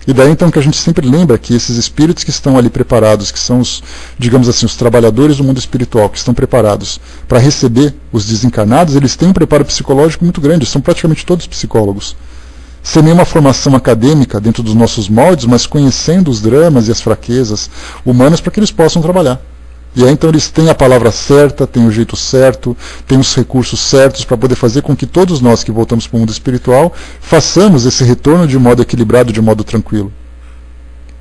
E daí então que a gente sempre lembra que esses espíritos que estão ali preparados, que são os, digamos assim, os trabalhadores do mundo espiritual, que estão preparados para receber os desencarnados, eles têm um preparo psicológico muito grande, são praticamente todos psicólogos. Sem nenhuma formação acadêmica dentro dos nossos moldes, mas conhecendo os dramas e as fraquezas humanas para que eles possam trabalhar. E aí então eles têm a palavra certa, têm o jeito certo, têm os recursos certos para poder fazer com que todos nós que voltamos para o mundo espiritual façamos esse retorno de modo equilibrado, de modo tranquilo.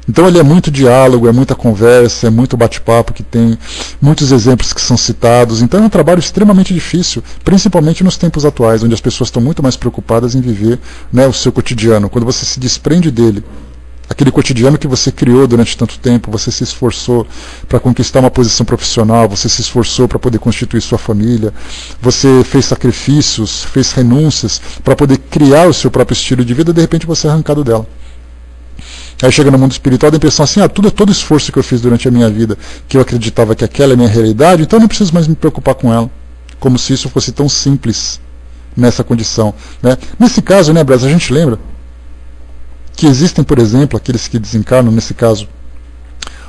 Então ele é muito diálogo, é muita conversa, é muito bate-papo que tem, muitos exemplos que são citados. Então é um trabalho extremamente difícil, principalmente nos tempos atuais, onde as pessoas estão muito mais preocupadas em viver, né, o seu cotidiano. Quando você se desprende dele, aquele cotidiano que você criou durante tanto tempo, você se esforçou para conquistar uma posição profissional, você se esforçou para poder constituir sua família, você fez sacrifícios, fez renúncias para poder criar o seu próprio estilo de vida, de repente você é arrancado dela. Aí chega no mundo espiritual dá a impressão assim, todo esforço que eu fiz durante a minha vida, que eu acreditava que aquela é a minha realidade, então eu não preciso mais me preocupar com ela. Como se isso fosse tão simples nessa condição. Né? Nesse caso, né, Brás, a gente lembra que existem, por exemplo, aqueles que desencarnam, nesse caso,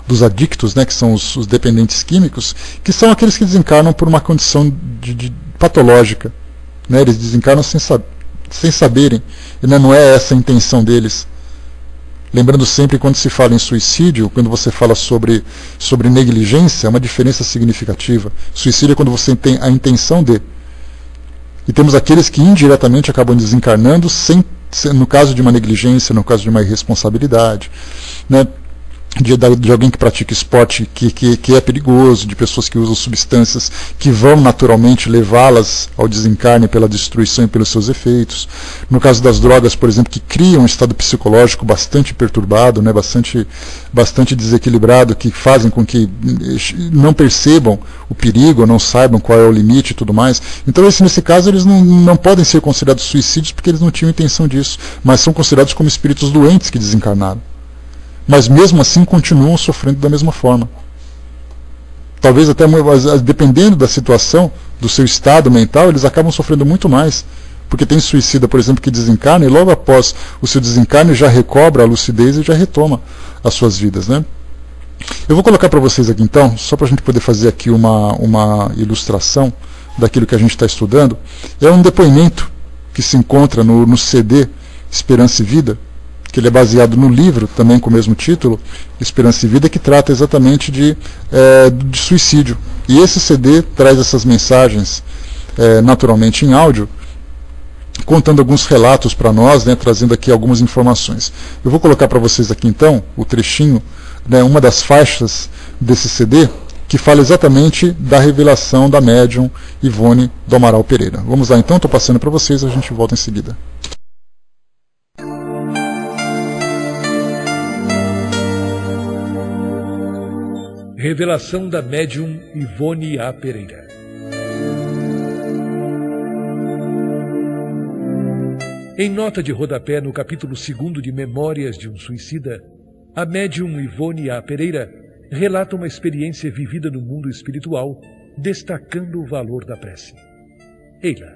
dos adictos, né, que são os dependentes químicos, que são aqueles que desencarnam por uma condição de patológica. Né? Eles desencarnam sem saberem, e não é essa a intenção deles. Lembrando sempre, quando se fala em suicídio, quando você fala sobre negligência, é uma diferença significativa. Suicídio é quando você tem a intenção de. E temos aqueles que indiretamente acabam desencarnando no caso de uma negligência, no caso de uma irresponsabilidade, né? De alguém que pratica esporte que é perigoso, de pessoas que usam substâncias que vão naturalmente levá-las ao desencarne pela destruição e pelos seus efeitos. No caso das drogas, por exemplo, que criam um estado psicológico bastante perturbado, né, bastante desequilibrado, que fazem com que não percebam o perigo, não saibam qual é o limite e tudo mais. Então, nesse caso, eles não podem ser considerados suicídios porque eles não tinham intenção disso, mas são considerados como espíritos doentes que desencarnaram. Mas mesmo assim continuam sofrendo da mesma forma. Talvez até, dependendo da situação, do seu estado mental, eles acabam sofrendo muito mais. Porque tem suicida, por exemplo, que desencarna e logo após o seu desencarne já recobra a lucidez e já retoma as suas vidas. Né? Eu vou colocar para vocês aqui então, só para a gente poder fazer aqui uma ilustração daquilo que a gente está estudando. É um depoimento que se encontra no CD Esperança e Vida, que ele é baseado no livro, também com o mesmo título, Esperança e Vida, que trata exatamente de suicídio. E esse CD traz essas mensagens, naturalmente em áudio, contando alguns relatos para nós, né, trazendo aqui algumas informações. Eu vou colocar para vocês aqui então o trechinho, né, uma das faixas desse CD, que fala exatamente da revelação da médium Ivone do Amaral Pereira. Vamos lá então, estou passando para vocês, a gente volta em seguida. Revelação da médium Ivone A. Pereira. Em nota de rodapé no capítulo 2º de Memórias de um Suicida, a médium Ivone A. Pereira relata uma experiência vivida no mundo espiritual, destacando o valor da prece. Eila.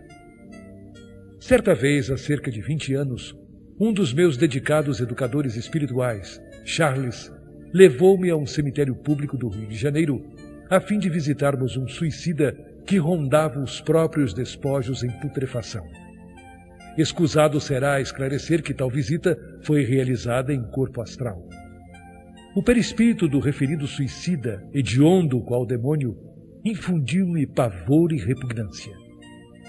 Certa vez, há cerca de 20 anos, um dos meus dedicados educadores espirituais, Charles, levou-me a um cemitério público do Rio de Janeiro, a fim de visitarmos um suicida que rondava os próprios despojos em putrefação. Escusado será esclarecer que tal visita foi realizada em corpo astral. O perispírito do referido suicida, hediondo qual demônio, infundiu-me pavor e repugnância.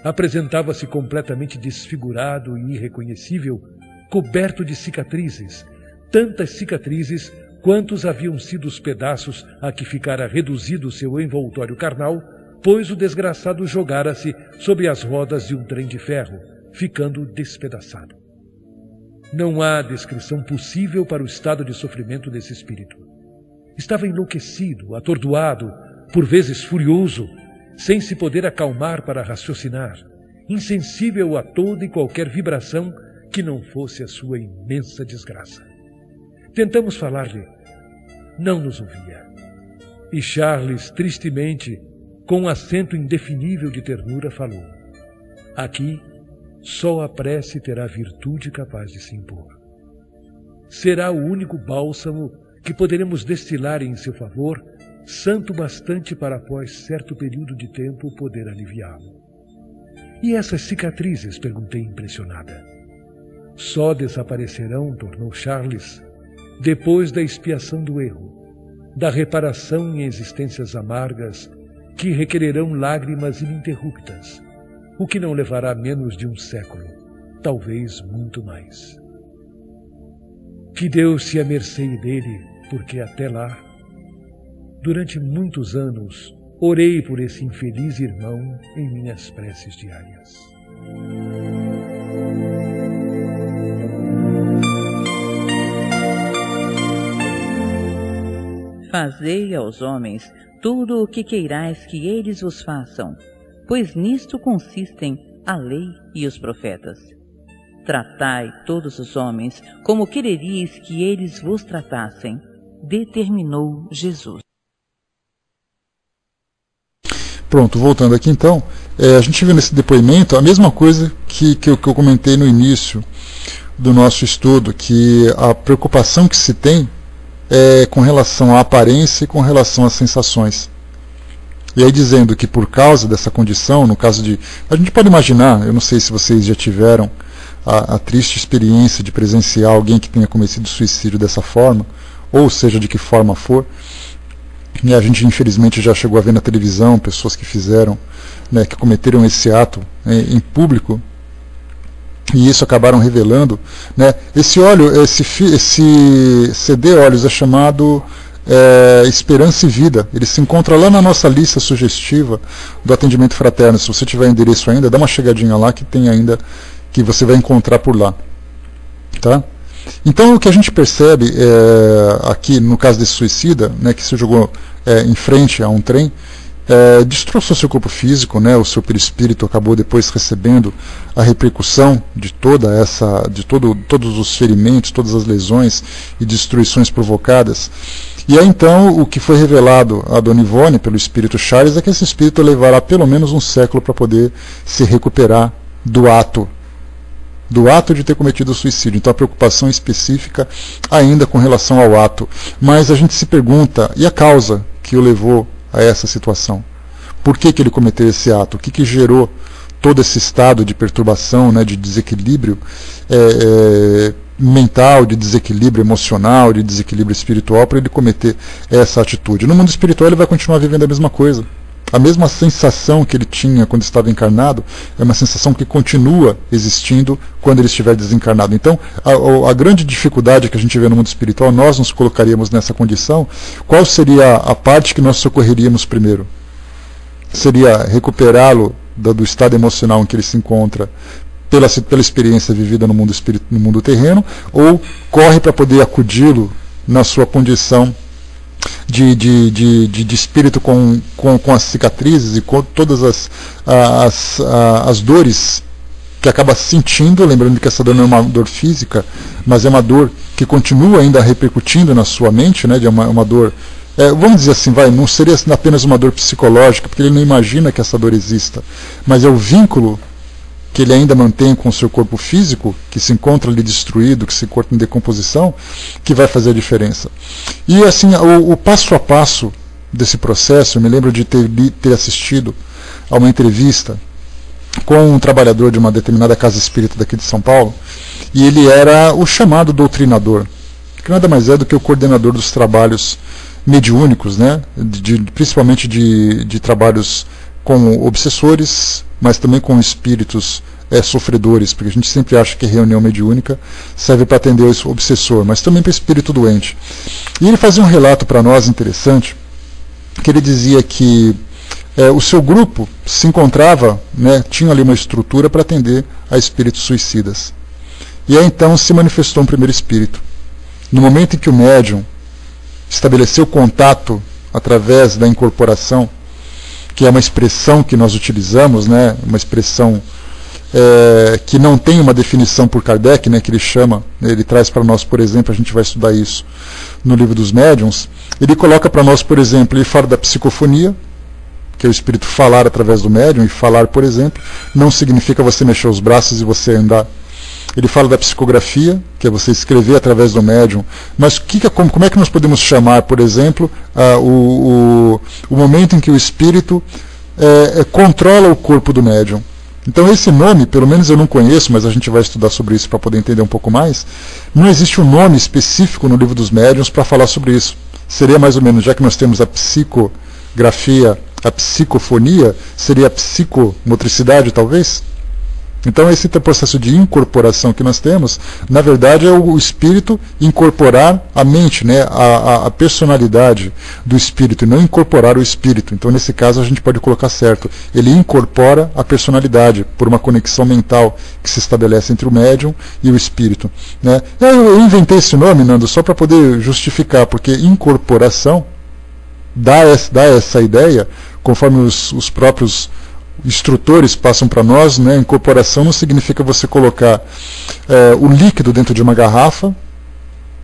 Apresentava-se completamente desfigurado e irreconhecível, coberto de cicatrizes, tantas cicatrizes quantos haviam sido os pedaços a que ficara reduzido seu envoltório carnal, pois o desgraçado jogara-se sobre as rodas de um trem de ferro, ficando despedaçado. Não há descrição possível para o estado de sofrimento desse espírito. Estava enlouquecido, atordoado, por vezes furioso, sem se poder acalmar para raciocinar, insensível a toda e qualquer vibração que não fosse a sua imensa desgraça. Tentamos falar-lhe. Não nos ouvia. E Charles, tristemente, com um acento indefinível de ternura, falou: aqui, só a prece terá virtude capaz de se impor. será o único bálsamo que poderemos destilar em seu favor, santo bastante para após certo período de tempo poder aliviá-lo. E essas cicatrizes? Perguntei impressionada. Só desaparecerão, tornou Charles, depois da expiação do erro, da reparação em existências amargas que requererão lágrimas ininterruptas, o que não levará menos de um século, talvez muito mais. Que Deus se amerceie dele, porque até lá, durante muitos anos, orei por esse infeliz irmão em minhas preces diárias. Fazei aos homens tudo o que queirais que eles vos façam, pois nisto consistem a lei e os profetas. Tratai todos os homens como quereríeis que eles vos tratassem, determinou Jesus. Pronto, voltando aqui então, a gente viu nesse depoimento a mesma coisa que eu comentei no início do nosso estudo, que a preocupação que se tem é com relação à aparência e com relação às sensações. E aí dizendo que por causa dessa condição, no caso de... A gente pode imaginar, eu não sei se vocês já tiveram a triste experiência de presenciar alguém que tenha cometido suicídio dessa forma, ou seja, de que forma for. E a gente infelizmente já chegou a ver na televisão pessoas que fizeram, né, que cometeram esse ato em público, e isso acabaram revelando, né, esse CD Olhos é chamado Esperança e Vida. Ele se encontra lá na nossa lista sugestiva do atendimento fraterno. Se você tiver endereço ainda, dá uma chegadinha lá que tem ainda, que você vai encontrar por lá, tá? Então o que a gente percebe aqui no caso desse suicida, né, que se jogou em frente a um trem, destroçou seu corpo físico, né, o seu perispírito acabou depois recebendo a repercussão de todos os ferimentos, todas as lesões e destruições provocadas. E aí então o que foi revelado a Dona Ivone pelo espírito Charles é que esse espírito levará pelo menos um século para poder se recuperar do ato de ter cometido o suicídio. Então a preocupação específica ainda com relação ao ato. Mas a gente se pergunta, e a causa que o levou a essa situação? Por que ele cometeu esse ato? O que gerou todo esse estado de perturbação, né, de desequilíbrio mental, de desequilíbrio emocional, de desequilíbrio espiritual para ele cometer essa atitude? No mundo espiritual ele vai continuar vivendo a mesma coisa. A mesma sensação que ele tinha quando estava encarnado é uma sensação que continua existindo quando ele estiver desencarnado. Então, a grande dificuldade que a gente vê no mundo espiritual, nós nos colocaríamos nessa condição. Qual seria a parte que nós socorreríamos primeiro? Seria recuperá-lo do estado emocional em que ele se encontra pela experiência vivida no mundo terreno, ou corre para poder acudi-lo na sua condição de espírito com as cicatrizes e com todas as dores que acaba sentindo, lembrando que essa dor não é uma dor física, mas é uma dor que continua ainda repercutindo na sua mente, né, de uma dor, vamos dizer assim, não seria apenas uma dor psicológica, porque ele não imagina que essa dor exista, mas é o vínculo que ele ainda mantém com o seu corpo físico, que se encontra ali destruído, que se encontra em decomposição, que vai fazer a diferença. E assim, o passo a passo desse processo, eu me lembro de ter assistido a uma entrevista com um trabalhador de uma determinada casa espírita daqui de São Paulo, e ele era o chamado doutrinador, que nada mais é do que o coordenador dos trabalhos mediúnicos, né, principalmente de trabalhos com obsessores, mas também com espíritos sofredores, porque a gente sempre acha que a reunião mediúnica serve para atender o obsessor, mas também para o espírito doente. E ele fazia um relato para nós interessante, que ele dizia que o seu grupo se encontrava, né, tinha ali uma estrutura para atender a espíritos suicidas. E aí então se manifestou um primeiro espírito. No momento em que o médium estabeleceu contato através da incorporação, que é uma expressão que nós utilizamos, né, uma expressão que não tem uma definição por Kardec, né, que ele traz para nós, por exemplo, a gente vai estudar isso no livro dos médiuns, ele coloca para nós, por exemplo, ele fala da psicofonia, que é o espírito falar através do médium, e falar, por exemplo, não significa você mexer os braços e você andar. Ele fala da psicografia, que é você escrever através do médium. Mas como é que nós podemos chamar, por exemplo, o momento em que o espírito controla o corpo do médium? Então esse nome, pelo menos eu não conheço, mas a gente vai estudar sobre isso para poder entender um pouco mais. Não existe um nome específico no livro dos médiuns para falar sobre isso. Seria mais ou menos, já que nós temos a psicografia, a psicofonia, seria a psicomotricidade, talvez? Então esse processo de incorporação que nós temos, na verdade é o espírito incorporar a mente, né, a personalidade do espírito, e não incorporar o espírito. Então nesse caso a gente pode colocar certo, ele incorpora a personalidade por uma conexão mental que se estabelece entre o médium e o espírito, né? Eu inventei esse nome, Nando, só para poder justificar, porque incorporação dá essa ideia, conforme os próprios instrutores passam para nós, né? Incorporação não significa você colocar o líquido dentro de uma garrafa,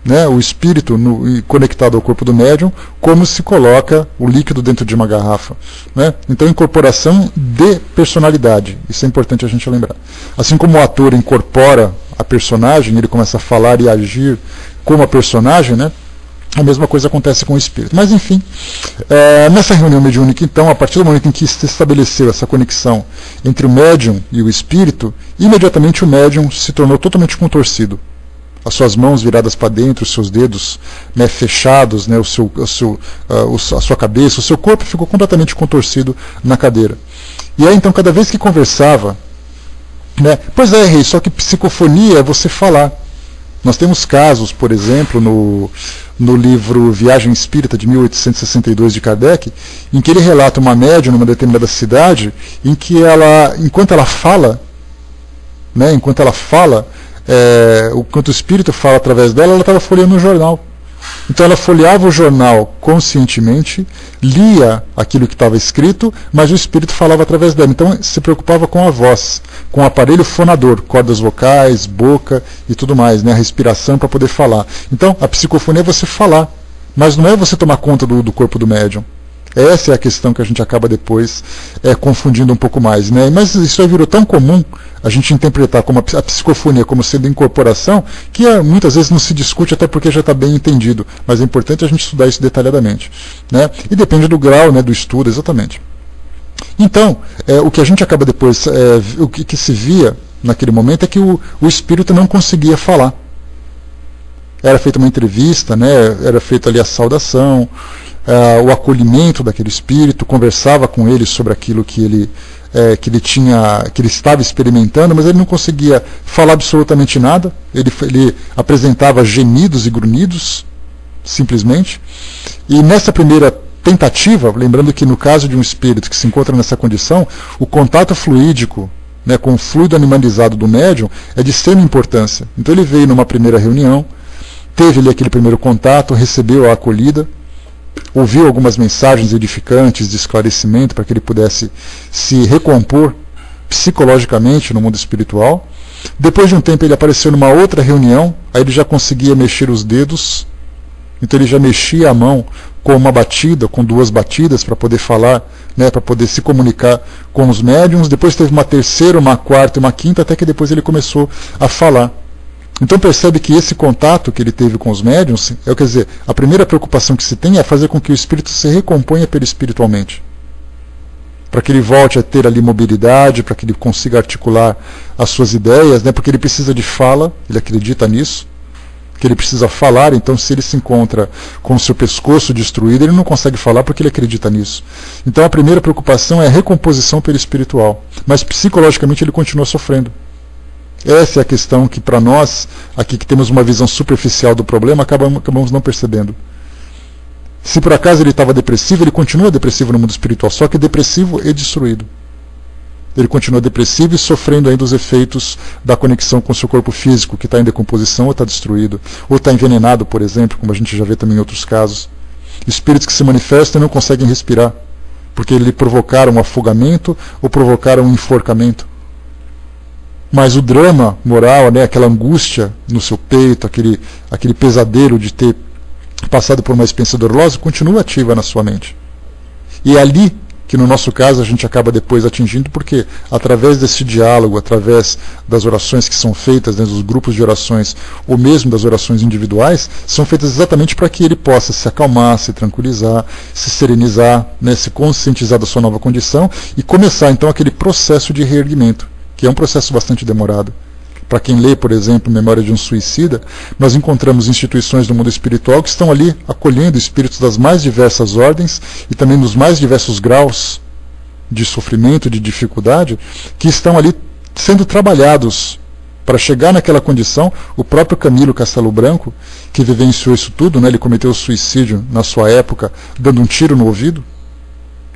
né? O espírito conectado ao corpo do médium, como se coloca o líquido dentro de uma garrafa, né? Então incorporação de personalidade, isso é importante a gente lembrar. Assim como o ator incorpora a personagem, ele começa a falar e agir como a personagem, né? A mesma coisa acontece com o espírito. Mas enfim, nessa reunião mediúnica, então, a partir do momento em que se estabeleceu essa conexão entre o médium e o espírito, imediatamente o médium se tornou totalmente contorcido. As suas mãos viradas para dentro, os seus dedos, né, fechados, né, a sua cabeça, o seu corpo ficou completamente contorcido na cadeira. E aí então, cada vez que conversava, né, pois é, rei, só que psicofonia é você falar. Nós temos casos, por exemplo, no livro Viagem Espírita, de 1862, de Kardec, em que ele relata uma médium numa determinada cidade, em que enquanto ela fala, enquanto o espírito fala através dela, ela estava folheando um jornal. Então ela folheava o jornal conscientemente, lia aquilo que estava escrito, mas o espírito falava através dela. Então se preocupava com a voz, com o aparelho fonador, cordas vocais, boca e tudo mais, né? A respiração para poder falar. Então a psicofonia é você falar, mas não é você tomar conta do corpo do médium. Essa é a questão que a gente acaba depois confundindo um pouco mais, né? Mas isso aí virou tão comum a gente interpretar como a psicofonia como sendo incorporação, que muitas vezes não se discute, até porque já está bem entendido. Mas é importante a gente estudar isso detalhadamente, né? E depende do grau, né, do estudo, exatamente. Então, o que a gente acaba depois, o que se via naquele momento é que o espírito não conseguia falar. Era feita uma entrevista, né? Era feita ali a saudação, o acolhimento daquele espírito, conversava com ele sobre aquilo que ele estava experimentando, mas ele não conseguia falar absolutamente nada. Ele apresentava gemidos e grunhidos, simplesmente. E nessa primeira tentativa, lembrando que no caso de um espírito que se encontra nessa condição, o contato fluídico, né, com o fluido animalizado do médium é de extrema importância. Então ele veio numa primeira reunião, teve ali aquele primeiro contato, recebeu a acolhida, ouviu algumas mensagens edificantes de esclarecimento para que ele pudesse se recompor psicologicamente no mundo espiritual. Depois de um tempo ele apareceu numa outra reunião, aí ele já conseguia mexer os dedos, então ele já mexia a mão com uma batida, com duas batidas para poder falar, né, para poder se comunicar com os médiums. Depois teve uma terceira, uma quarta e uma quinta, até que depois ele começou a falar. Então percebe que esse contato que ele teve com os médiuns, quer dizer, a primeira preocupação que se tem é fazer com que o espírito se recomponha perispiritualmente, para que ele volte a ter ali mobilidade, para que ele consiga articular as suas ideias, né, porque ele precisa de fala, ele acredita nisso, que ele precisa falar. Então se ele se encontra com o seu pescoço destruído, ele não consegue falar porque ele acredita nisso. Então a primeira preocupação é a recomposição perispiritual, mas psicologicamente ele continua sofrendo. Essa é a questão que para nós, aqui que temos uma visão superficial do problema, acabamos não percebendo. Se por acaso ele estava depressivo, ele continua depressivo no mundo espiritual, só que depressivo e destruído. Ele continua depressivo e sofrendo ainda os efeitos da conexão com o seu corpo físico, que está em decomposição ou está destruído, ou está envenenado, por exemplo, como a gente já vê também em outros casos. Espíritos que se manifestam e não conseguem respirar, porque lhe provocaram um afogamento ou provocaram um enforcamento. Mas o drama moral, né, aquela angústia no seu peito, aquele pesadelo de ter passado por uma experiência dolorosa, continua ativa na sua mente. E é ali que no nosso caso a gente acaba depois atingindo, porque através desse diálogo, através das orações que são feitas dentro dos grupos de orações, ou mesmo das orações individuais, são feitas exatamente para que ele possa se acalmar, se tranquilizar, se serenizar, né, se conscientizar da sua nova condição e começar então aquele processo de reerguimento, que é um processo bastante demorado. Para quem lê, por exemplo, Memória de um Suicida, nós encontramos instituições do mundo espiritual que estão ali acolhendo espíritos das mais diversas ordens e também nos mais diversos graus de sofrimento, de dificuldade, que estão ali sendo trabalhados para chegar naquela condição. O próprio Camilo Castelo Branco, que vivenciou isso tudo, né, ele cometeu suicídio na sua época, dando um tiro no ouvido.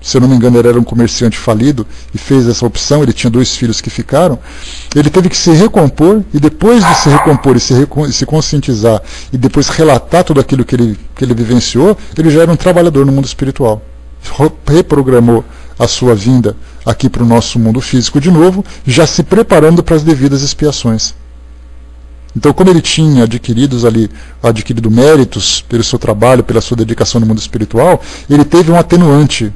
Se eu não me engano, ele era um comerciante falido e fez essa opção. Ele tinha 2 filhos que ficaram. Ele teve que se recompor, e depois de se recompor e se conscientizar e depois relatar tudo aquilo que ele vivenciou, ele já era um trabalhador no mundo espiritual. Reprogramou a sua vinda aqui para o nosso mundo físico de novo, já se preparando para as devidas expiações. Então, como ele tinha adquirido méritos pelo seu trabalho, pela sua dedicação no mundo espiritual, ele teve um atenuante,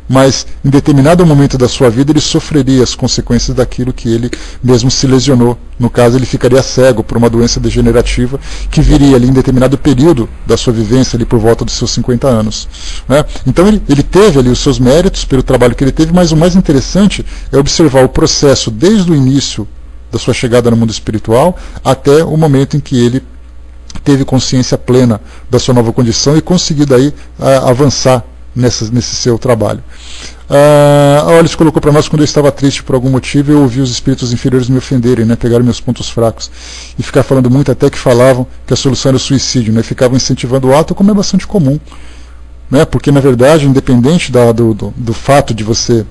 mas em determinado momento da sua vida ele sofreria as consequências daquilo que ele mesmo se lesionou. No caso, ele ficaria cego por uma doença degenerativa que viria ali em determinado período da sua vivência, ali por volta dos seus 50 anos. Né? Então ele teve ali os seus méritos pelo trabalho que ele teve, mas o mais interessante é observar o processo desde o início da sua chegada no mundo espiritual até o momento em que ele teve consciência plena da sua nova condição e conseguiu daí avançar nesse seu trabalho. A Alice colocou para nós: quando eu estava triste por algum motivo, eu ouvi os espíritos inferiores me ofenderem, né, pegarem meus pontos fracos e ficar falando muito, até que falavam que a solução era o suicídio, né, ficavam incentivando o ato, como é bastante comum, né, porque na verdade, independente do fato de você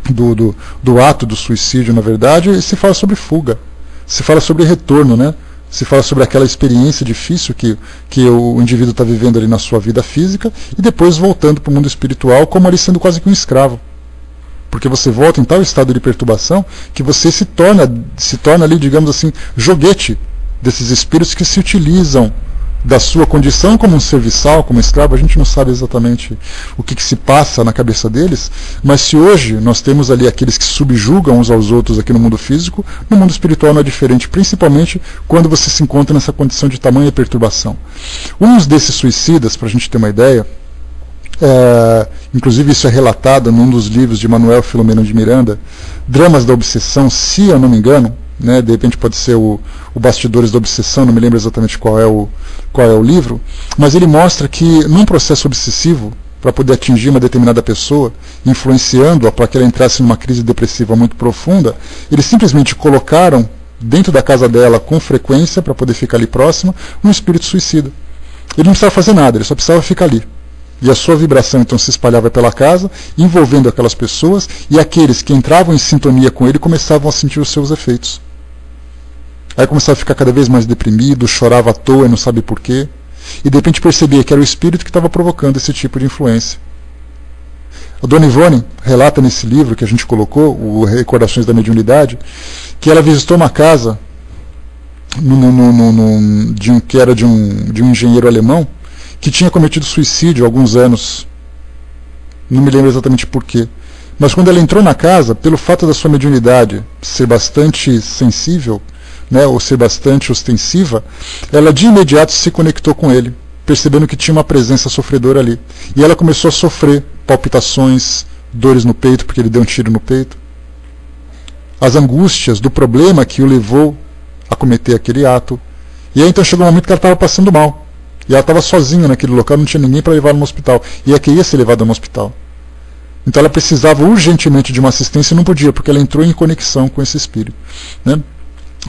do ato do suicídio, na verdade, se fala sobre fuga, se fala sobre retorno, né? Se fala sobre aquela experiência difícil que o indivíduo está vivendo ali na sua vida física e depois voltando para o mundo espiritual como ali sendo quase que um escravo. Porque você volta em tal estado de perturbação que você se torna ali, digamos assim, joguete desses espíritos que se utilizam da sua condição como um serviçal, como escravo. A gente não sabe exatamente o que se passa na cabeça deles, mas se hoje nós temos ali aqueles que subjugam uns aos outros aqui no mundo físico, no mundo espiritual não é diferente, principalmente quando você se encontra nessa condição de tamanha perturbação. Uns desses suicidas, para a gente ter uma ideia, inclusive isso é relatado num dos livros de Manuel Filomeno de Miranda, Dramas da Obsessão, se eu não me engano, né, de repente pode ser o Bastidores da Obsessão, não me lembro exatamente qual é o livro, mas ele mostra que num processo obsessivo, para poder atingir uma determinada pessoa, influenciando-a para que ela entrasse numa crise depressiva muito profunda, eles simplesmente colocaram dentro da casa dela com frequência, para poder ficar ali próximo, um espírito suicida. Ele não precisava fazer nada, ele só precisava ficar ali. E a sua vibração então se espalhava pela casa, envolvendo aquelas pessoas, e aqueles que entravam em sintonia com ele começavam a sentir os seus efeitos. Aí começava a ficar cada vez mais deprimido, chorava à toa e não sabe porquê, e de repente percebia que era o espírito que estava provocando esse tipo de influência. A Dona Ivone relata nesse livro que a gente colocou, o Recordações da Mediunidade, que ela visitou uma casa que era de um engenheiro alemão, que tinha cometido suicídio há alguns anos. Não me lembro exatamente porquê. Mas quando ela entrou na casa, pelo fato da sua mediunidade ser bastante sensível, né, ou ser bastante ostensiva, ela de imediato se conectou com ele, percebendo que tinha uma presença sofredora ali. E ela começou a sofrer palpitações, dores no peito, porque ele deu um tiro no peito. As angústias do problema que o levou a cometer aquele ato. E aí então chegou um momento que ela estava passando mal. E ela estava sozinha naquele local, não tinha ninguém para levar no hospital. E ela queria ser levada no hospital. Então ela precisava urgentemente de uma assistência e não podia, porque ela entrou em conexão com esse espírito. Né?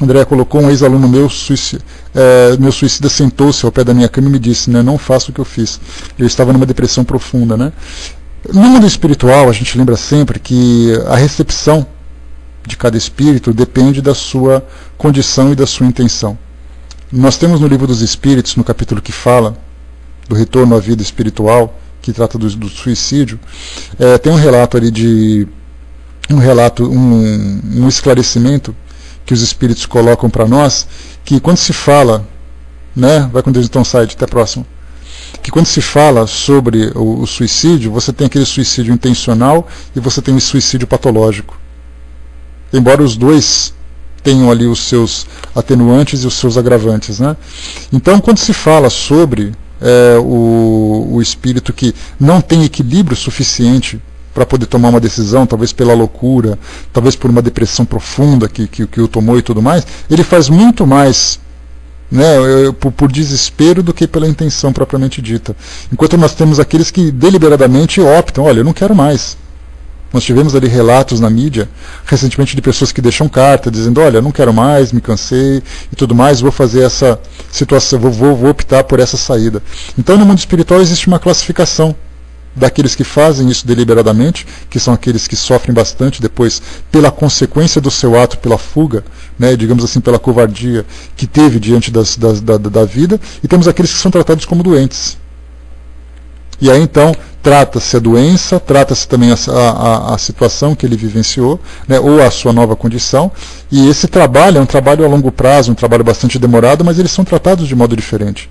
André colocou: um ex-aluno meu suicida sentou-se ao pé da minha cama e me disse, né, não faça o que eu fiz. Eu estava numa depressão profunda. Né? No mundo espiritual, a gente lembra sempre que a recepção de cada espírito depende da sua condição e da sua intenção. Nós temos no Livro dos Espíritos, no capítulo que fala do retorno à vida espiritual, que trata do suicídio, tem um relato ali um esclarecimento que os espíritos colocam para nós, que quando se fala, né, vai com Deus então, sai, até a próxima. que quando se fala sobre o suicídio, você tem aquele suicídio intencional e você tem o suicídio patológico. Embora os dois tenham ali os seus atenuantes e os seus agravantes, né? Então, quando se fala sobre o espírito que não tem equilíbrio suficiente para poder tomar uma decisão, talvez pela loucura, talvez por uma depressão profunda que o tomou e tudo mais, ele faz muito mais, né, por desespero do que pela intenção propriamente dita. Enquanto nós temos aqueles que deliberadamente optam, olha, eu não quero mais. Nós tivemos ali relatos na mídia, recentemente, de pessoas que deixam carta, dizendo, olha, não quero mais, me cansei e tudo mais, vou fazer essa situação, vou optar por essa saída. Então, no mundo espiritual existe uma classificação daqueles que fazem isso deliberadamente, que são aqueles que sofrem bastante depois pela consequência do seu ato, pela fuga, né, digamos assim, pela covardia que teve diante da vida, e temos aqueles que são tratados como doentes. E aí então trata-se a doença, trata-se também a situação que ele vivenciou, né, ou a sua nova condição, e esse trabalho é um trabalho a longo prazo, um trabalho bastante demorado, mas eles são tratados de modo diferente.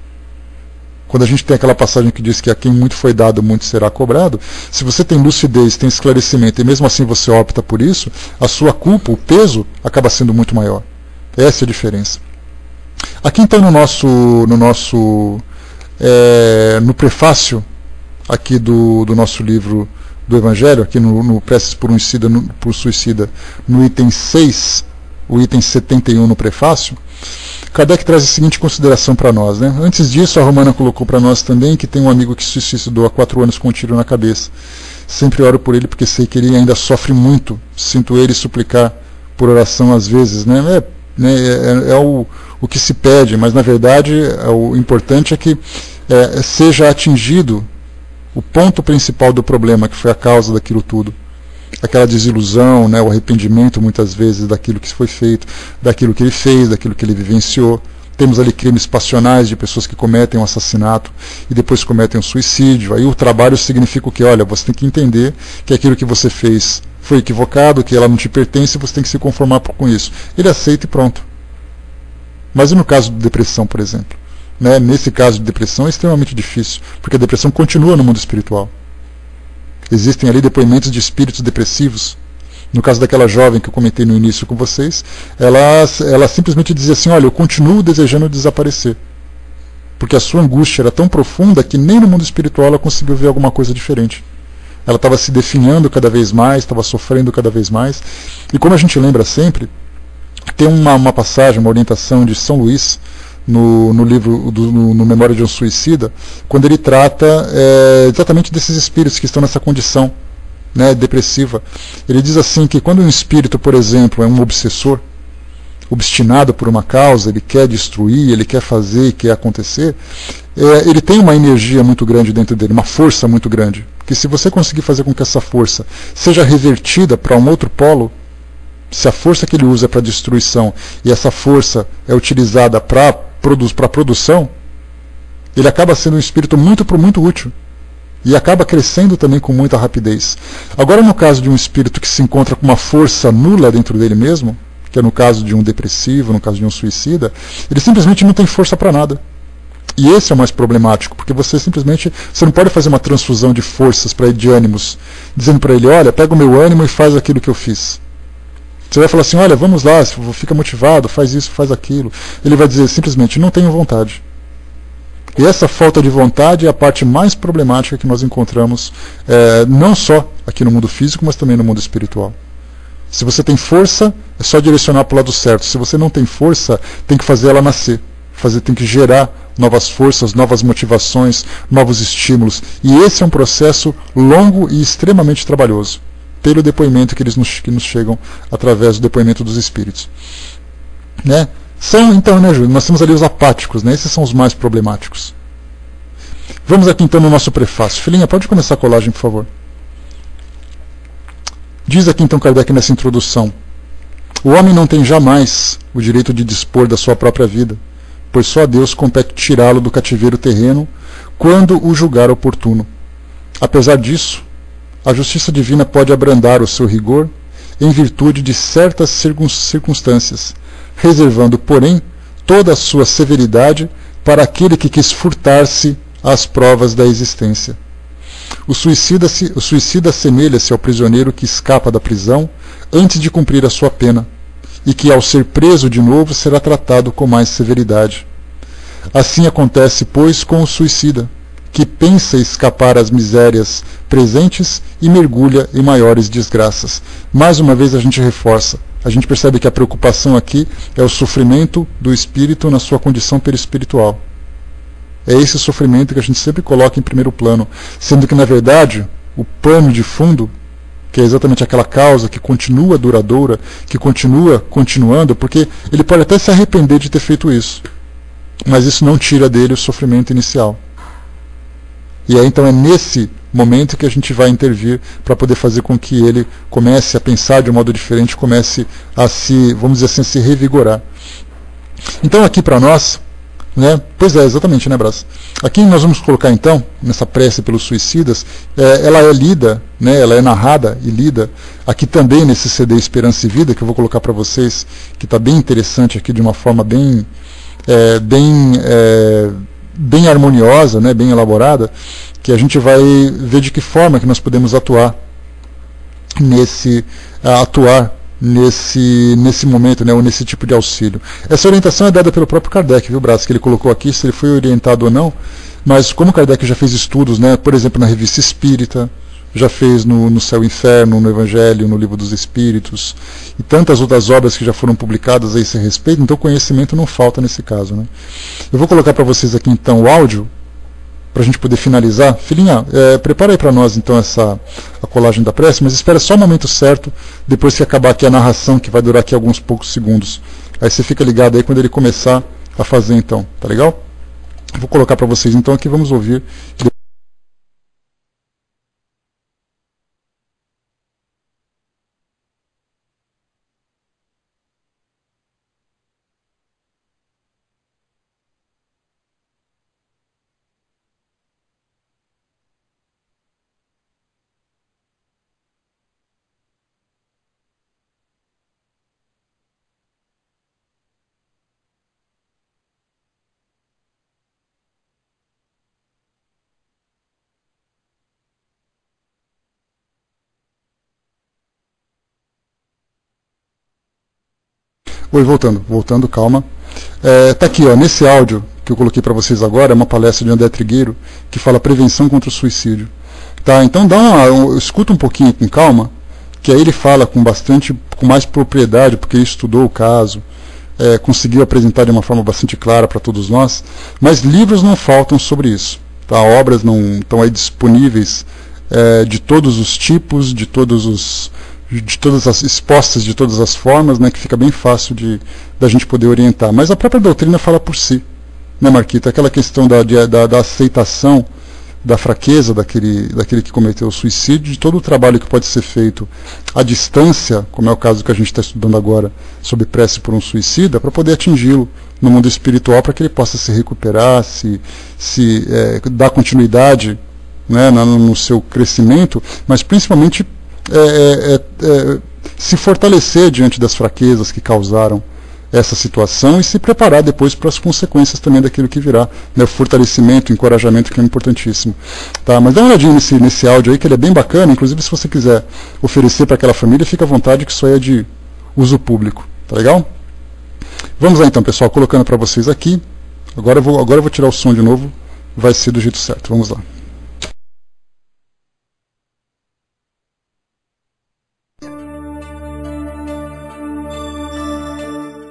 Quando a gente tem aquela passagem que diz que a quem muito foi dado, muito será cobrado, se você tem lucidez, tem esclarecimento, e mesmo assim você opta por isso, a sua culpa, o peso, acaba sendo muito maior. Essa é a diferença. Aqui então no prefácio aqui do nosso livro do Evangelho, aqui no Preces por Suicida, no item 6, o item 71 no prefácio, Kardec traz a seguinte consideração para nós, né? Antes disso, a Romana colocou para nós também que tem um amigo que se suicidou há 4 anos com um tiro na cabeça. Sempre oro por ele porque sei que ele ainda sofre muito. Sinto ele suplicar por oração às vezes, né? É o que se pede, mas na verdade o importante é que seja atingido o ponto principal do problema, que foi a causa daquilo tudo. Aquela desilusão, né, o arrependimento muitas vezes daquilo que foi feito, daquilo que ele fez, daquilo que ele vivenciou. Temos ali crimes passionais de pessoas que cometem um assassinato e depois cometem um suicídio. Aí o trabalho significa o que? Olha, você tem que entender que aquilo que você fez foi equivocado, que ela não te pertence e você tem que se conformar com isso. Ele aceita e pronto. Mas e no caso de depressão, por exemplo? Né, nesse caso de depressão é extremamente difícil, porque a depressão continua no mundo espiritual. Existem ali depoimentos de espíritos depressivos. No caso daquela jovem que eu comentei no início com vocês, ela simplesmente dizia assim, olha, eu continuo desejando desaparecer. Porque a sua angústia era tão profunda que nem no mundo espiritual ela conseguiu ver alguma coisa diferente. Ela estava se definhando cada vez mais, estava sofrendo cada vez mais. E como a gente lembra sempre, tem uma passagem, uma orientação de São Luís, no livro, no Memória de um Suicida, quando ele trata exatamente desses espíritos que estão nessa condição, né, depressiva. Ele diz assim que quando um espírito, por exemplo, é um obsessor, obstinado por uma causa, ele quer destruir, ele quer fazer, quer acontecer, ele tem uma energia muito grande dentro dele, uma força muito grande, que se você conseguir fazer com que essa força seja revertida para um outro polo, se a força que ele usa é para destruição e essa força é utilizada para produção, ele acaba sendo um espírito muito útil e acaba crescendo também com muita rapidez. Agora, no caso de um espírito que se encontra com uma força nula dentro dele mesmo, que é no caso de um depressivo, no caso de um suicida, ele simplesmente não tem força para nada. E esse é o mais problemático, porque você não pode fazer uma transfusão de forças para ele, de ânimos, dizendo para ele, olha, pega o meu ânimo e faz aquilo que eu fiz. Você vai falar assim, olha, vamos lá, fica motivado, faz isso, faz aquilo. Ele vai dizer simplesmente, não tenho vontade. E essa falta de vontade é a parte mais problemática que nós encontramos, não só aqui no mundo físico, mas também no mundo espiritual. Se você tem força, é só direcionar para o lado certo. Se você não tem força, tem que fazer ela nascer. Tem que gerar novas forças, novas motivações, novos estímulos. E esse é um processo longo e extremamente trabalhoso, pelo depoimento que nos chegam através do depoimento dos espíritos. Né? Então, né, Júlio, nós temos ali os apáticos, né? Esses são os mais problemáticos. Vamos aqui então no nosso prefácio. Filhinha, pode começar a colagem, por favor. Diz aqui então Kardec nessa introdução: o homem não tem jamais o direito de dispor da sua própria vida, pois só a Deus compete tirá-lo do cativeiro terreno quando o julgar oportuno. Apesar disso, a justiça divina pode abrandar o seu rigor em virtude de certas circunstâncias, reservando, porém, toda a sua severidade para aquele que quis furtar-se às provas da existência. O suicida assemelha-se ao prisioneiro que escapa da prisão antes de cumprir a sua pena, e que, ao ser preso de novo, será tratado com mais severidade. Assim acontece, pois, com o suicida, que pensa escapar às misérias presentes e mergulha em maiores desgraças. Mais uma vez a gente reforça, a gente percebe que a preocupação aqui é o sofrimento do espírito na sua condição perispiritual. É esse sofrimento que a gente sempre coloca em primeiro plano, sendo que, na verdade, o pano de fundo, que é exatamente aquela causa que continua duradoura, que continua continuando, porque ele pode até se arrepender de ter feito isso, mas isso não tira dele o sofrimento inicial. E aí, então, é nesse momento que a gente vai intervir para poder fazer com que ele comece a pensar de um modo diferente, comece a se, vamos dizer assim, se revigorar. Então, aqui para nós, né? Pois é, exatamente, né, Brás? Aqui nós vamos colocar, então, nessa prece pelos suicidas, ela é lida, né, ela é narrada e lida, aqui também nesse CD Esperança e Vida, que eu vou colocar para vocês, que está bem interessante aqui, de uma forma bem harmoniosa, né, bem elaborada, que a gente vai ver de que forma que nós podemos atuar nesse momento, né, ou nesse tipo de auxílio. Essa orientação é dada pelo próprio Kardec, viu, Brás, que ele colocou aqui, se ele foi orientado ou não, mas como Kardec já fez estudos, né, por exemplo, na Revista Espírita, já fez no Céu e Inferno, no Evangelho, no Livro dos Espíritos, e tantas outras obras que já foram publicadas a esse respeito, então conhecimento não falta nesse caso, né. Eu vou colocar para vocês aqui, então, o áudio, para a gente poder finalizar. Filhinha, prepara aí para nós então a colagem da prece, mas espera só o momento certo, depois que acabar aqui a narração, que vai durar aqui alguns poucos segundos. Aí você fica ligado aí quando ele começar a fazer então, tá legal? Vou colocar para vocês então aqui, vamos ouvir. Oi, voltando, calma. Tá aqui, ó, nesse áudio que eu coloquei para vocês agora, é uma palestra de André Trigueiro, que fala prevenção contra o suicídio. Tá, então escuta um pouquinho com calma, que aí ele fala com mais propriedade, porque ele estudou o caso, conseguiu apresentar de uma forma bastante clara para todos nós, mas livros não faltam sobre isso. Tá, obras não estão aí disponíveis de todos os tipos, de todas as expostas, de todas as formas, né, que fica bem fácil da gente poder orientar. Mas a própria doutrina fala por si, né, Marquita? Aquela questão da aceitação da fraqueza daquele que cometeu o suicídio, de todo o trabalho que pode ser feito à distância, como é o caso que a gente está estudando agora, sobre prece por um suicida, para poder atingi-lo no mundo espiritual, para que ele possa se recuperar, dar continuidade, né, no seu crescimento, mas principalmente se fortalecer diante das fraquezas que causaram essa situação e se preparar depois para as consequências também daquilo que virá, né, o fortalecimento, o encorajamento, que é importantíssimo. Tá, mas dá uma olhadinha nesse áudio aí, que ele é bem bacana, inclusive se você quiser oferecer para aquela família, fica à vontade, que isso aí é de uso público, tá legal? Vamos lá então, pessoal, colocando para vocês aqui. Agora eu vou tirar o som de novo, vai ser do jeito certo, vamos lá.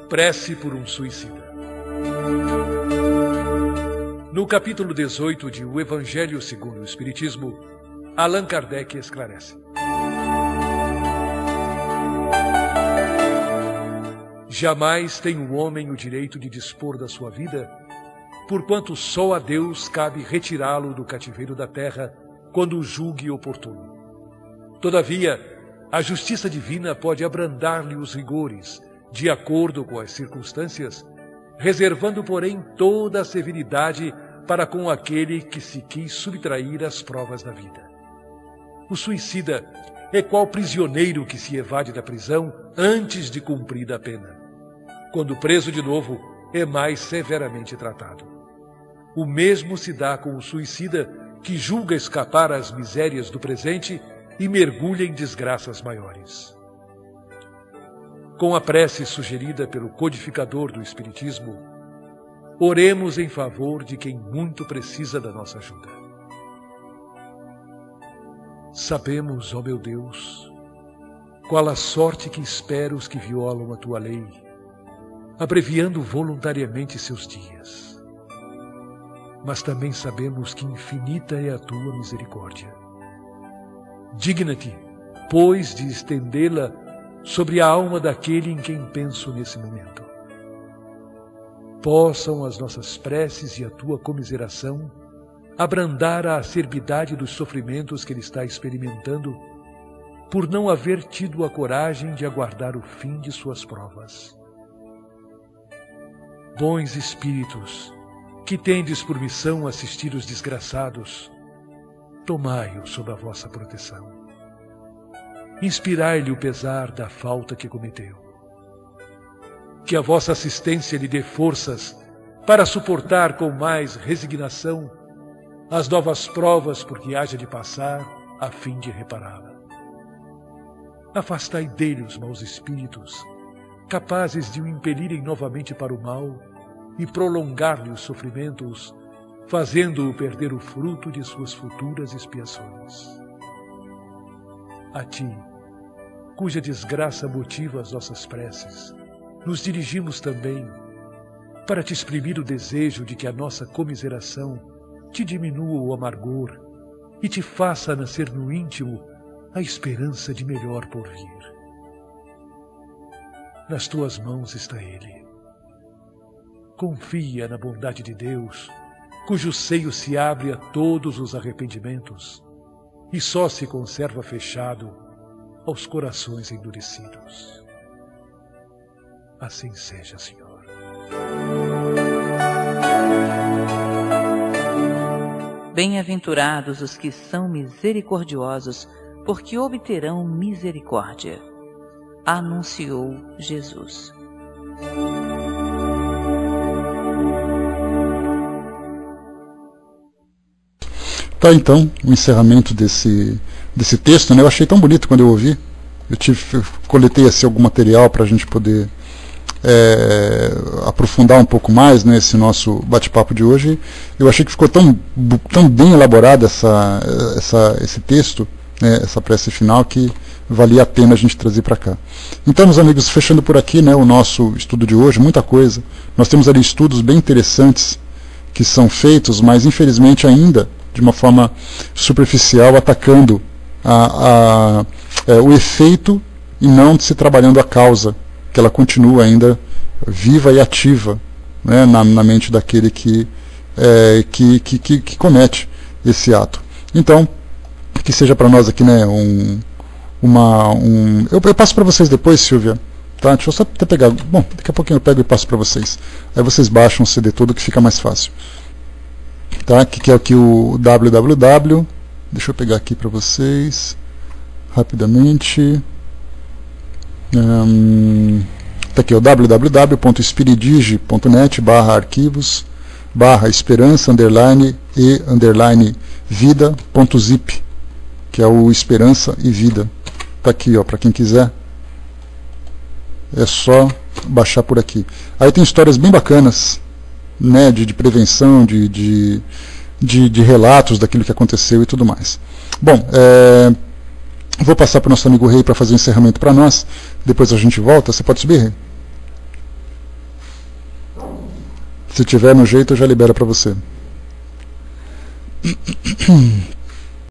Prece por um suicida. No capítulo 18 de O Evangelho segundo o Espiritismo, Allan Kardec esclarece: jamais tem o homem o direito de dispor da sua vida, porquanto só a Deus cabe retirá-lo do cativeiro da terra quando o julgue oportuno. Todavia, a justiça divina pode abrandar-lhe os rigores, de acordo com as circunstâncias, reservando, porém, toda a severidade para com aquele que se quis subtrair às provas da vida. O suicida é qual prisioneiro que se evade da prisão antes de cumprida a pena. Quando preso de novo, é mais severamente tratado. o mesmo se dá com o suicida que julga escapar às misérias do presente e mergulha em desgraças maiores. Com a prece sugerida pelo codificador do Espiritismo, oremos em favor de quem muito precisa da nossa ajuda. Sabemos, ó meu Deus, qual a sorte que espera os que violam a tua lei, abreviando voluntariamente seus dias. Mas também sabemos que infinita é a tua misericórdia. Digna-te, pois, de estendê-la sobre a alma daquele em quem penso nesse momento. Possam as nossas preces e a tua comiseração abrandar a acerbidade dos sofrimentos que ele está experimentando por não haver tido a coragem de aguardar o fim de suas provas. Bons espíritos, que tendes por missão assistir os desgraçados, tomai-o sob a vossa proteção. Inspirai-lhe o pesar da falta que cometeu. Que a vossa assistência lhe dê forças para suportar com mais resignação as novas provas por que haja de passar a fim de repará-la. Afastai dele os maus espíritos, capazes de o impelirem novamente para o mal e prolongar-lhe os sofrimentos, fazendo-o perder o fruto de suas futuras expiações. A ti, cuja desgraça motiva as nossas preces, nos dirigimos também para te exprimir o desejo de que a nossa comiseração te diminua o amargor e te faça nascer no íntimo a esperança de melhor por vir. Nas tuas mãos está ele. Confia na bondade de Deus, cujo seio se abre a todos os arrependimentos e só se conserva fechado aos corações endurecidos. Assim seja, Senhor. Bem-aventurados os que são misericordiosos, porque obterão misericórdia. Anunciou Jesus. Tá, então, o encerramento desse texto, né? Eu achei tão bonito quando eu ouvi. Eu coletei assim, algum material para a gente poder aprofundar um pouco mais, né, esse nosso bate-papo de hoje. Eu achei que ficou tão bem elaborado esse texto, né, essa prece final, que valia a pena a gente trazer para cá. Então, meus amigos, fechando por aqui, né, o nosso estudo de hoje, muita coisa. Nós temos ali estudos bem interessantes que são feitos, mas infelizmente ainda de uma forma superficial, atacando o efeito e não se trabalhando a causa, que ela continua ainda viva e ativa, né, na mente daquele que comete esse ato. Então, que seja para nós aqui, né, eu passo para vocês depois, Silvia, tá? Deixa eu só até pegar, bom, daqui a pouquinho eu pego e passo para vocês. Aí vocês baixam o CD todo que fica mais fácil. Tá? Que é aqui o www, deixa eu pegar aqui para vocês rapidamente. Tá aqui o www.espiridige.net/arquivos/esperança_e_vida.zip, que é o Esperança e Vida. Tá aqui, ó, para quem quiser. É só baixar por aqui. Aí tem histórias bem bacanas, né, de prevenção, de relatos daquilo que aconteceu e tudo mais. Bom, vou passar para o nosso amigo Rei para fazer o encerramento para nós. Depois a gente volta. Você pode subir, Rei? Se tiver no jeito, eu já libero para você.